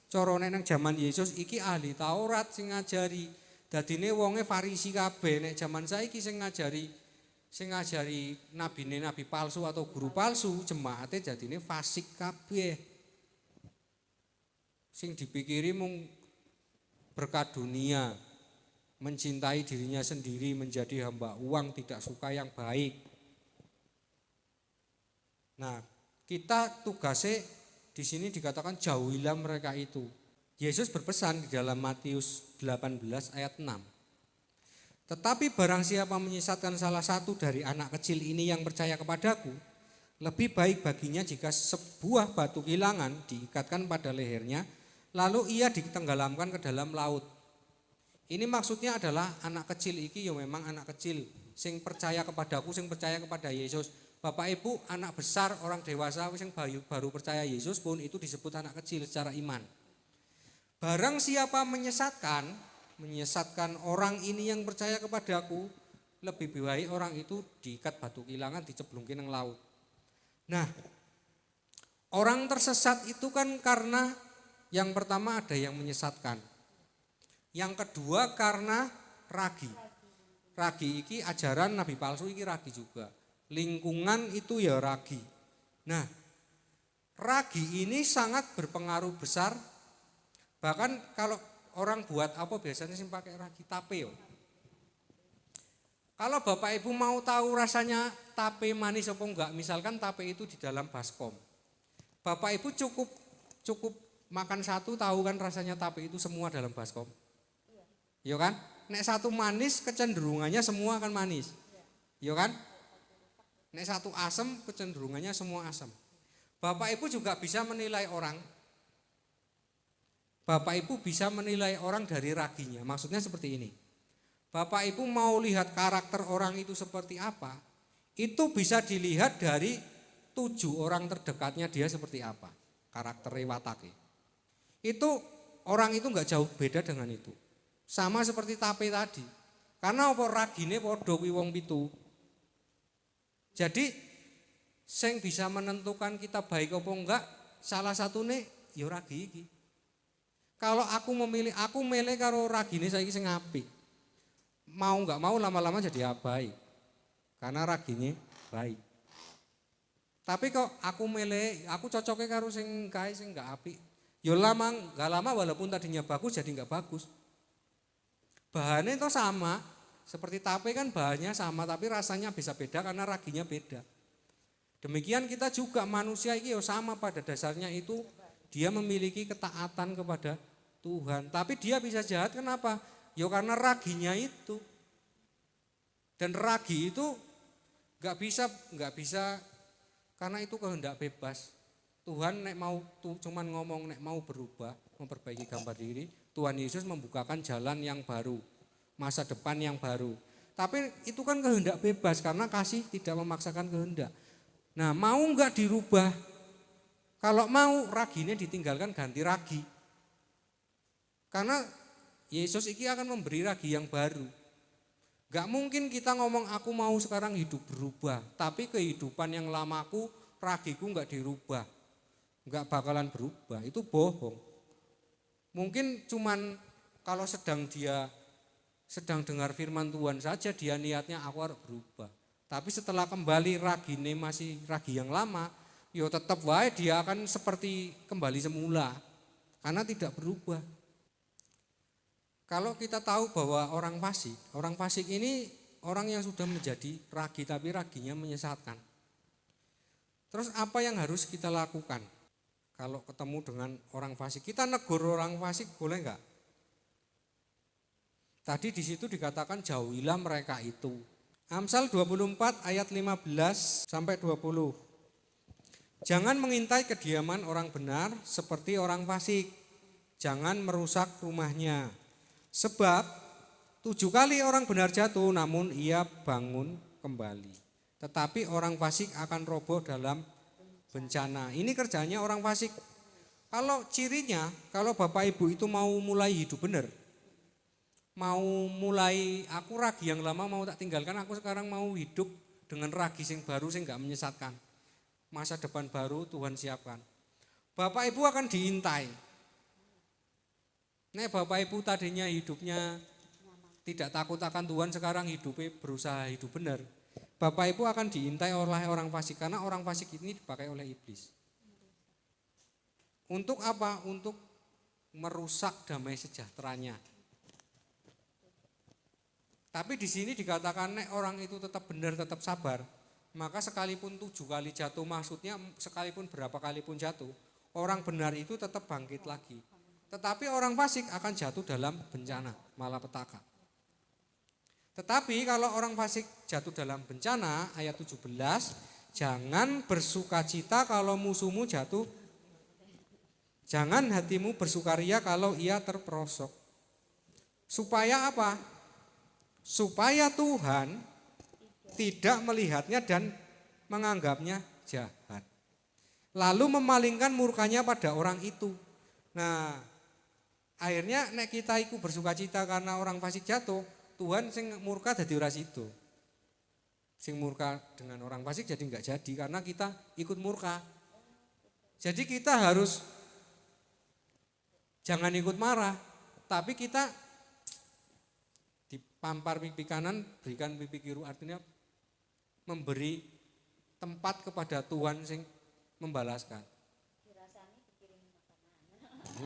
Corone nang zaman Yesus iki ahli Taurat sing ngajari. Dadine wonge Farisi kabeh. Nek zaman saiki sing ngajari nabine nabi palsu atau guru palsu, jemaate jadine fasik kabeh. Sing dipikiri mung berkat dunia, mencintai dirinya sendiri, menjadi hamba uang, tidak suka yang baik. Nah, kita tugasnya di sini dikatakan jauhilah mereka itu. Yesus berpesan di dalam Matius 18 ayat 6. Tetapi barang siapa menyesatkan salah satu dari anak kecil ini yang percaya kepadaku, lebih baik baginya jika sebuah batu kilangan diikatkan pada lehernya, lalu ia ditenggelamkan ke dalam laut. Ini maksudnya adalah anak kecil iki ya memang anak kecil sing percaya kepadaku, sing percaya kepada Yesus. Bapak Ibu, anak besar, orang dewasa sing baru percaya Yesus pun itu disebut anak kecil secara iman. Barang siapa menyesatkan orang ini yang percaya kepadaku, lebih baik orang itu diikat batu kilangan, diceblungkin nang laut. Nah, orang tersesat itu kan karena yang pertama ada yang menyesatkan. Yang kedua karena ragi. Ragi iki ajaran nabi palsu iki ragi juga. Lingkungan itu ya ragi. Nah, ragi ini sangat berpengaruh besar. Bahkan kalau orang buat apa biasanya sih pakai ragi tape yo. Kalau Bapak Ibu mau tahu rasanya tape manis apa enggak, misalkan tape itu di dalam baskom. Bapak Ibu cukup makan satu tahu kan rasanya tape itu semua dalam baskom. Iya kan? Nek satu manis kecenderungannya semua akan manis. Iya kan? Nek satu asam kecenderungannya semua asam. Bapak Ibu juga bisa menilai orang. Bapak Ibu bisa menilai orang dari raginya. Maksudnya seperti ini. Bapak Ibu mau lihat karakter orang itu seperti apa, itu bisa dilihat dari 7 orang terdekatnya dia seperti apa. Karakter watake. Itu orang itu enggak jauh beda dengan itu. Sama seperti tape tadi. Karena apa ragine padha kuwi wong 7. Jadi sing bisa menentukan kita baik apa enggak salah satune ya ragi iki. Kalau aku milih karo ragine saiki sing apik. Mau enggak mau lama-lama jadi baik. Karena ragine baik. Tapi kok aku cocoknya karo sing kae sing enggak apik. Ya enggak lama walaupun tadinya bagus jadi enggak bagus. Bahannya itu sama, seperti tape kan bahannya sama tapi rasanya bisa beda karena raginya beda. Demikian kita juga manusia ini sama pada dasarnya itu dia memiliki ketaatan kepada Tuhan. Tapi dia bisa jahat kenapa? Ya karena raginya itu. Dan ragi itu enggak bisa karena itu kehendak bebas. Tuhan nek mau cuman ngomong nek mau berubah, memperbaiki gambar diri, Tuhan Yesus membukakan jalan yang baru, masa depan yang baru. Tapi itu kan kehendak bebas karena kasih tidak memaksakan kehendak. Nah, mau enggak dirubah? Kalau mau raginya ditinggalkan ganti ragi. Karena Yesus ini akan memberi ragi yang baru. Gak mungkin kita ngomong aku mau sekarang hidup berubah, tapi kehidupan yang lamaku, ragiku gak dirubah. Gak bakalan berubah, itu bohong. Mungkin cuman kalau sedang dengar firman Tuhan saja dia niatnya aku harus berubah. Tapi setelah kembali ragine masih ragi yang lama, ya tetap wae dia akan seperti kembali semula. Karena tidak berubah. Kalau kita tahu bahwa orang fasik ini orang yang sudah menjadi ragi tapi raginya menyesatkan. Terus apa yang harus kita lakukan kalau ketemu dengan orang fasik? Kita negur orang fasik boleh enggak? Tadi di situ dikatakan jauhilah mereka itu. Amsal 24 ayat 15 sampai 20. Jangan mengintai kediaman orang benar seperti orang fasik. Jangan merusak rumahnya. Sebab 7 kali orang benar jatuh namun ia bangun kembali. Tetapi orang fasik akan roboh dalam bencana. Ini kerjanya orang fasik. Kalau cirinya, kalau Bapak Ibu itu mau mulai hidup benar, mau mulai aku ragi yang lama mau tak tinggalkan, aku sekarang mau hidup dengan ragi sing baru sing enggak menyesatkan. Masa depan baru Tuhan siapkan. Bapak Ibu akan diintai. Nek Bapak Ibu tadinya hidupnya tidak takut akan Tuhan, sekarang hidupnya berusaha hidup benar. Bapak Ibu akan diintai oleh orang fasik karena orang fasik ini dipakai oleh iblis. Untuk apa? Untuk merusak damai sejahteranya. Tapi di sini dikatakan nek orang itu tetap benar, tetap sabar, maka sekalipun 7 kali jatuh, maksudnya sekalipun berapa kali pun jatuh, orang benar itu tetap bangkit lagi. Tetapi orang fasik akan jatuh dalam bencana, malapetaka. Tetapi kalau orang fasik jatuh dalam bencana, ayat 17, jangan bersukacita kalau musuhmu jatuh. Jangan hatimu bersukaria kalau ia terperosok. Supaya apa? Supaya Tuhan tidak melihatnya dan menganggapnya jahat. Lalu memalingkan murkanya pada orang itu. Nah, akhirnya nek kita iku bersukacita karena orang fasik jatuh, Tuhan sing murka dadi ora sido. Sing murka dengan orang fasik jadi enggak jadi karena kita ikut murka. Jadi kita harus jangan ikut marah, tapi kita dipampar pipi kanan, berikan pipi kiri, artinya memberi tempat kepada Tuhan sing membalaskan.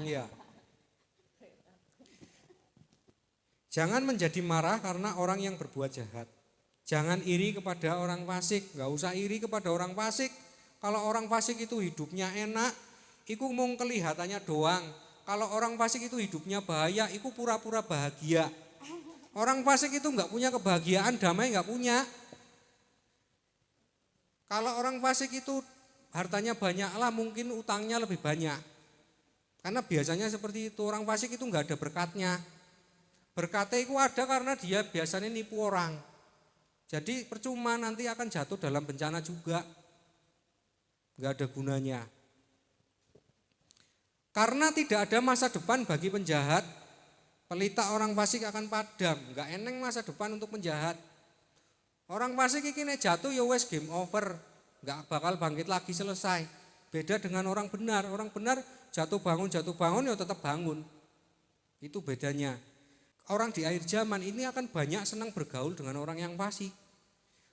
Iya. Jangan menjadi marah karena orang yang berbuat jahat. Jangan iri kepada orang fasik, nggak usah iri kepada orang fasik. Kalau orang fasik itu hidupnya enak, itu mau kelihatannya doang. Kalau orang fasik itu hidupnya bahaya, itu pura-pura bahagia. Orang fasik itu nggak punya kebahagiaan, damai nggak punya. Kalau orang fasik itu hartanya banyak lah, mungkin utangnya lebih banyak. Karena biasanya seperti itu, orang fasik itu nggak ada berkatnya. Berkatnya itu ada karena dia biasanya nipu orang. Jadi percuma, nanti akan jatuh dalam bencana juga. Nggak ada gunanya. Karena tidak ada masa depan bagi penjahat, pelita orang fasik akan padam. Nggak eneng masa depan untuk penjahat. Orang fasik ini jatuh ya wes game over, nggak bakal bangkit lagi, selesai. Beda dengan orang benar. Orang benar jatuh bangun ya tetap bangun. Itu bedanya. Orang di akhir zaman ini akan banyak senang bergaul dengan orang yang fasik.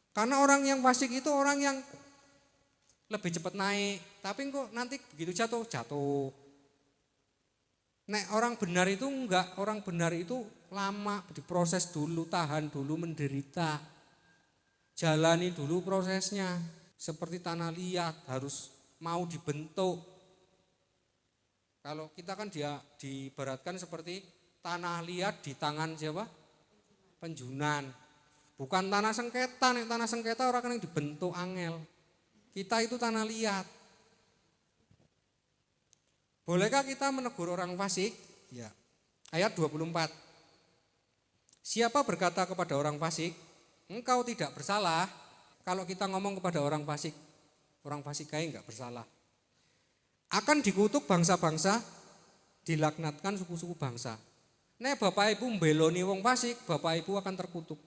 Karena orang yang fasik itu orang yang lebih cepat naik, tapi kok nanti begitu jatuh. Nek orang benar itu enggak, orang benar itu lama diproses dulu, tahan dulu, menderita. Jalani dulu prosesnya, seperti tanah liat harus mau dibentuk. Kalau kita kan dia diibaratkan seperti tanah liat di tangan siapa? Penjunan. Bukan tanah sengketa, nek tanah sengketa orang yang dibentuk angel. Kita itu tanah liat. Bolehkah kita menegur orang fasik? Ya. Ayat 24. Siapa berkata kepada orang fasik, engkau tidak bersalah? Kalau kita ngomong kepada orang fasik kayak enggak bersalah. Akan dikutuk bangsa-bangsa, dilaknatkan suku-suku bangsa. Nek bapak ibu mbeloni wong fasik, bapak ibu akan terkutuk.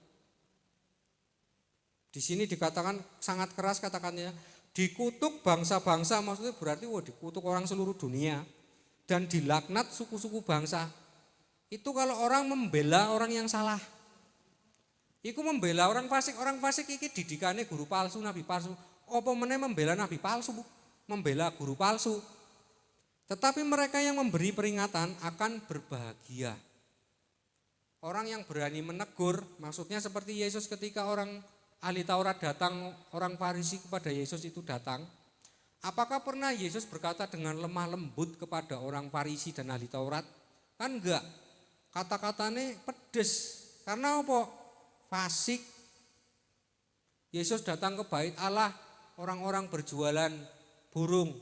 Di sini dikatakan sangat keras katakannya, dikutuk bangsa-bangsa, maksudnya berarti dikutuk orang seluruh dunia dan dilaknat suku-suku bangsa. Itu kalau orang membela orang yang salah. Iku membela orang fasik iki didikannya guru palsu, nabi palsu. Apa meneh membela nabi palsu, membela guru palsu. Tetapi mereka yang memberi peringatan akan berbahagia. Orang yang berani menegur, maksudnya seperti Yesus ketika orang ahli Taurat datang, orang Farisi kepada Yesus itu datang. Apakah pernah Yesus berkata dengan lemah lembut kepada orang Farisi dan ahli Taurat? Kan enggak. Kata-katanya pedes. Karena apa? Fasik. Yesus datang ke bait Allah, orang-orang berjualan burung.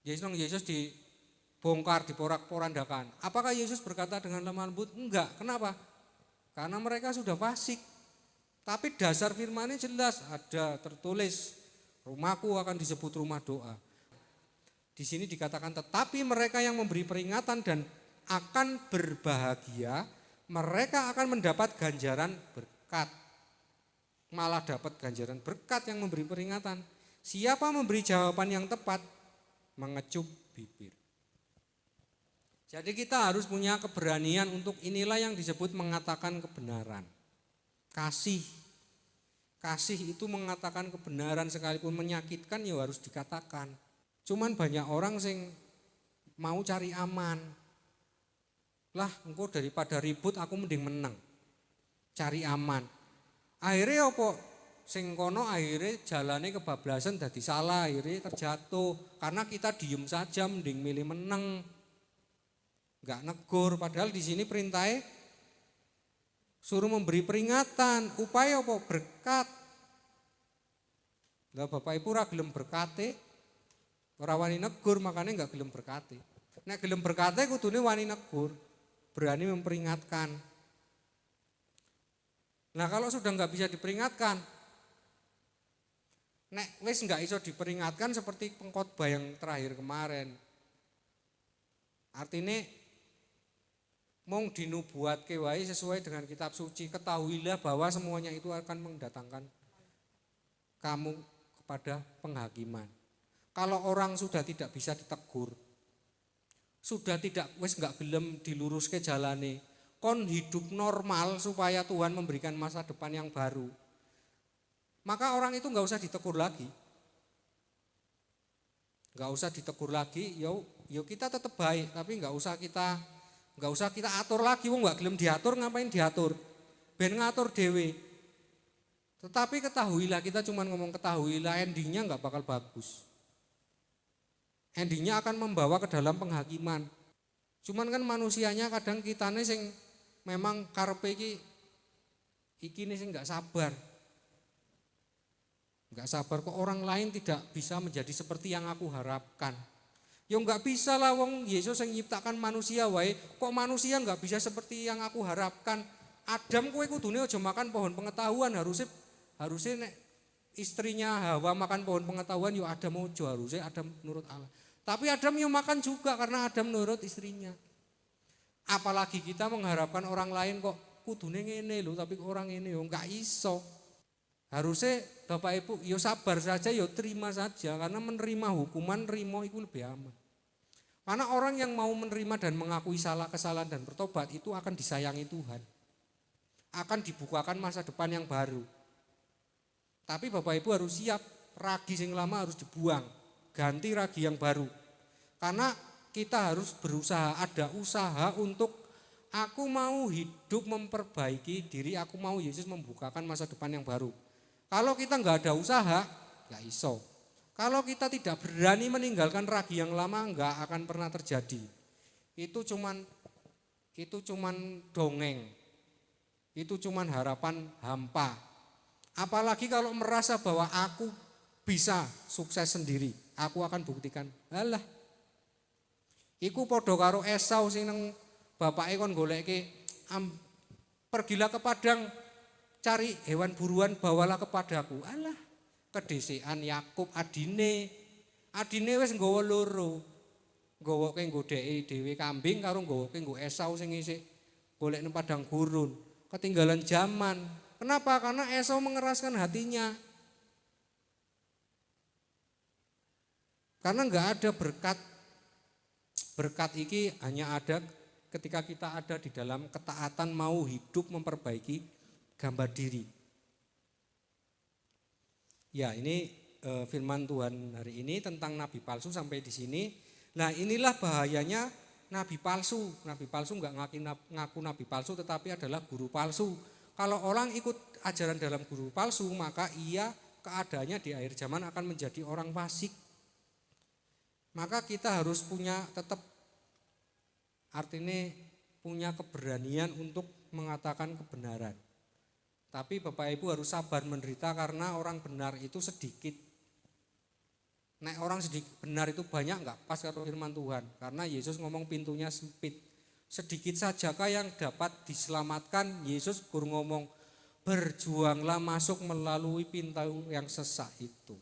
Yesus dibongkar, diporak-porandakan. Apakah Yesus berkata dengan lemah lembut? Enggak. Kenapa? Karena mereka sudah fasik. Tapi dasar firman-nya jelas, ada tertulis, rumahku akan disebut rumah doa. Di sini dikatakan, tetapi mereka yang memberi peringatan dan akan berbahagia, mereka akan mendapat ganjaran berkat. Malah dapat ganjaran berkat yang memberi peringatan. Siapa memberi jawaban yang tepat, mengecup bibir. Jadi kita harus punya keberanian untuk inilah yang disebut mengatakan kebenaran. Kasih itu mengatakan kebenaran, sekalipun menyakitkan ya harus dikatakan. Cuman banyak orang sing mau cari aman. Lah engko daripada ribut aku mending menang. Cari aman. Akhirnya apa? Sing kono akhirnya jalannya kebablasan dadi salah, akhirnya terjatuh. Karena kita diem saja mending milih menang. Enggak negur, padahal di sini perintahnya suruh memberi peringatan, upaya apa? Berkat. Lah Bapak Ibu ora gelem berkate, ora wani negur, makanya enggak gelem berkate. Nek gelem berkate kudune wani negur, berani memperingatkan. Nah kalau sudah enggak bisa diperingatkan, nek wis enggak iso diperingatkan seperti pengkhotbah yang terakhir kemarin. Artinya mong dinubuatke wae sesuai dengan kitab suci, ketahuilah bahwa semuanya itu akan mendatangkan kamu kepada penghakiman. Kalau orang sudah tidak bisa ditegur, sudah tidak wis enggak gelem diluruske jalane, kon hidup normal supaya Tuhan memberikan masa depan yang baru. Maka orang itu enggak usah ditegur lagi. Enggak usah ditegur lagi, yo kita tetap baik, tapi enggak usah kita atur lagi, wong enggak gelem diatur, ngapain diatur? Ben ngatur dhewe. Tetapi ketahuilah, kita cuma ngomong ketahuilah, endingnya nggak bakal bagus. Endingnya akan membawa ke dalam penghakiman. Cuman kan manusianya kadang kitane sing memang karepe iki nih sing nggak sabar. Nggak sabar kok orang lain tidak bisa menjadi seperti yang aku harapkan. Ya nggak bisa lah, wong Yesus yang nyiptakan manusia wae, kok manusia nggak bisa seperti yang aku harapkan. Adam kowe kudune aja makan pohon pengetahuan, harusnya nek istrinya Hawa makan pohon pengetahuan, yo Adam ojo, harusnya Adam nurut Allah. Tapi Adam yo makan juga karena Adam nurut istrinya. Apalagi kita mengharapkan orang lain kok kudune ngene lho, tapi orang ini yo enggak iso. Harusnya Bapak Ibu yo sabar saja, yo terima saja, karena menerima hukuman rimo itu lebih aman. Karena orang yang mau menerima dan mengakui kesalahan dan bertobat itu akan disayangi Tuhan. Akan dibukakan masa depan yang baru. Tapi Bapak Ibu harus siap, ragi yang lama harus dibuang, ganti ragi yang baru. Karena kita harus berusaha, ada usaha untuk aku mau hidup memperbaiki diri, aku mau Yesus membukakan masa depan yang baru. Kalau kita nggak ada usaha, nggak iso. Kalau kita tidak berani meninggalkan ragi yang lama, nggak akan pernah terjadi. Itu cuman dongeng, itu cuman harapan hampa. Apalagi kalau merasa bahwa aku bisa sukses sendiri, aku akan buktikan. Alah, iku podo karo Esau sing nang bapake kon goleke, pergilah ke padang cari hewan buruan, bawalah kepadaku. Alah, kedhesekan Yakub adine wis nggawa loro. Nggawoke nggodheki dhewe kambing karo nggawoke nggo Esau sing isih golek nang padang gurun. Ketinggalan zaman. Kenapa? Karena Esau mengeraskan hatinya. Karena enggak ada berkat. Berkat iki hanya ada ketika kita ada di dalam ketaatan mau hidup memperbaiki gambar diri. Ya, ini firman Tuhan hari ini tentang nabi palsu sampai di sini. Nah, inilah bahayanya nabi palsu. Nabi palsu enggak ngaku nabi palsu, tetapi adalah guru palsu. Kalau orang ikut ajaran dalam guru palsu, maka ia keadaannya di akhir zaman akan menjadi orang fasik. Maka kita harus tetap artinya punya keberanian untuk mengatakan kebenaran. Tapi Bapak Ibu harus sabar menderita karena orang benar itu sedikit. Nek orang sedikit benar itu banyak enggak pas karo firman Tuhan. Karena Yesus ngomong pintunya sempit. Sedikit sajakah yang dapat diselamatkan? Yesus guru ngomong, berjuanglah masuk melalui pintu yang sesak itu.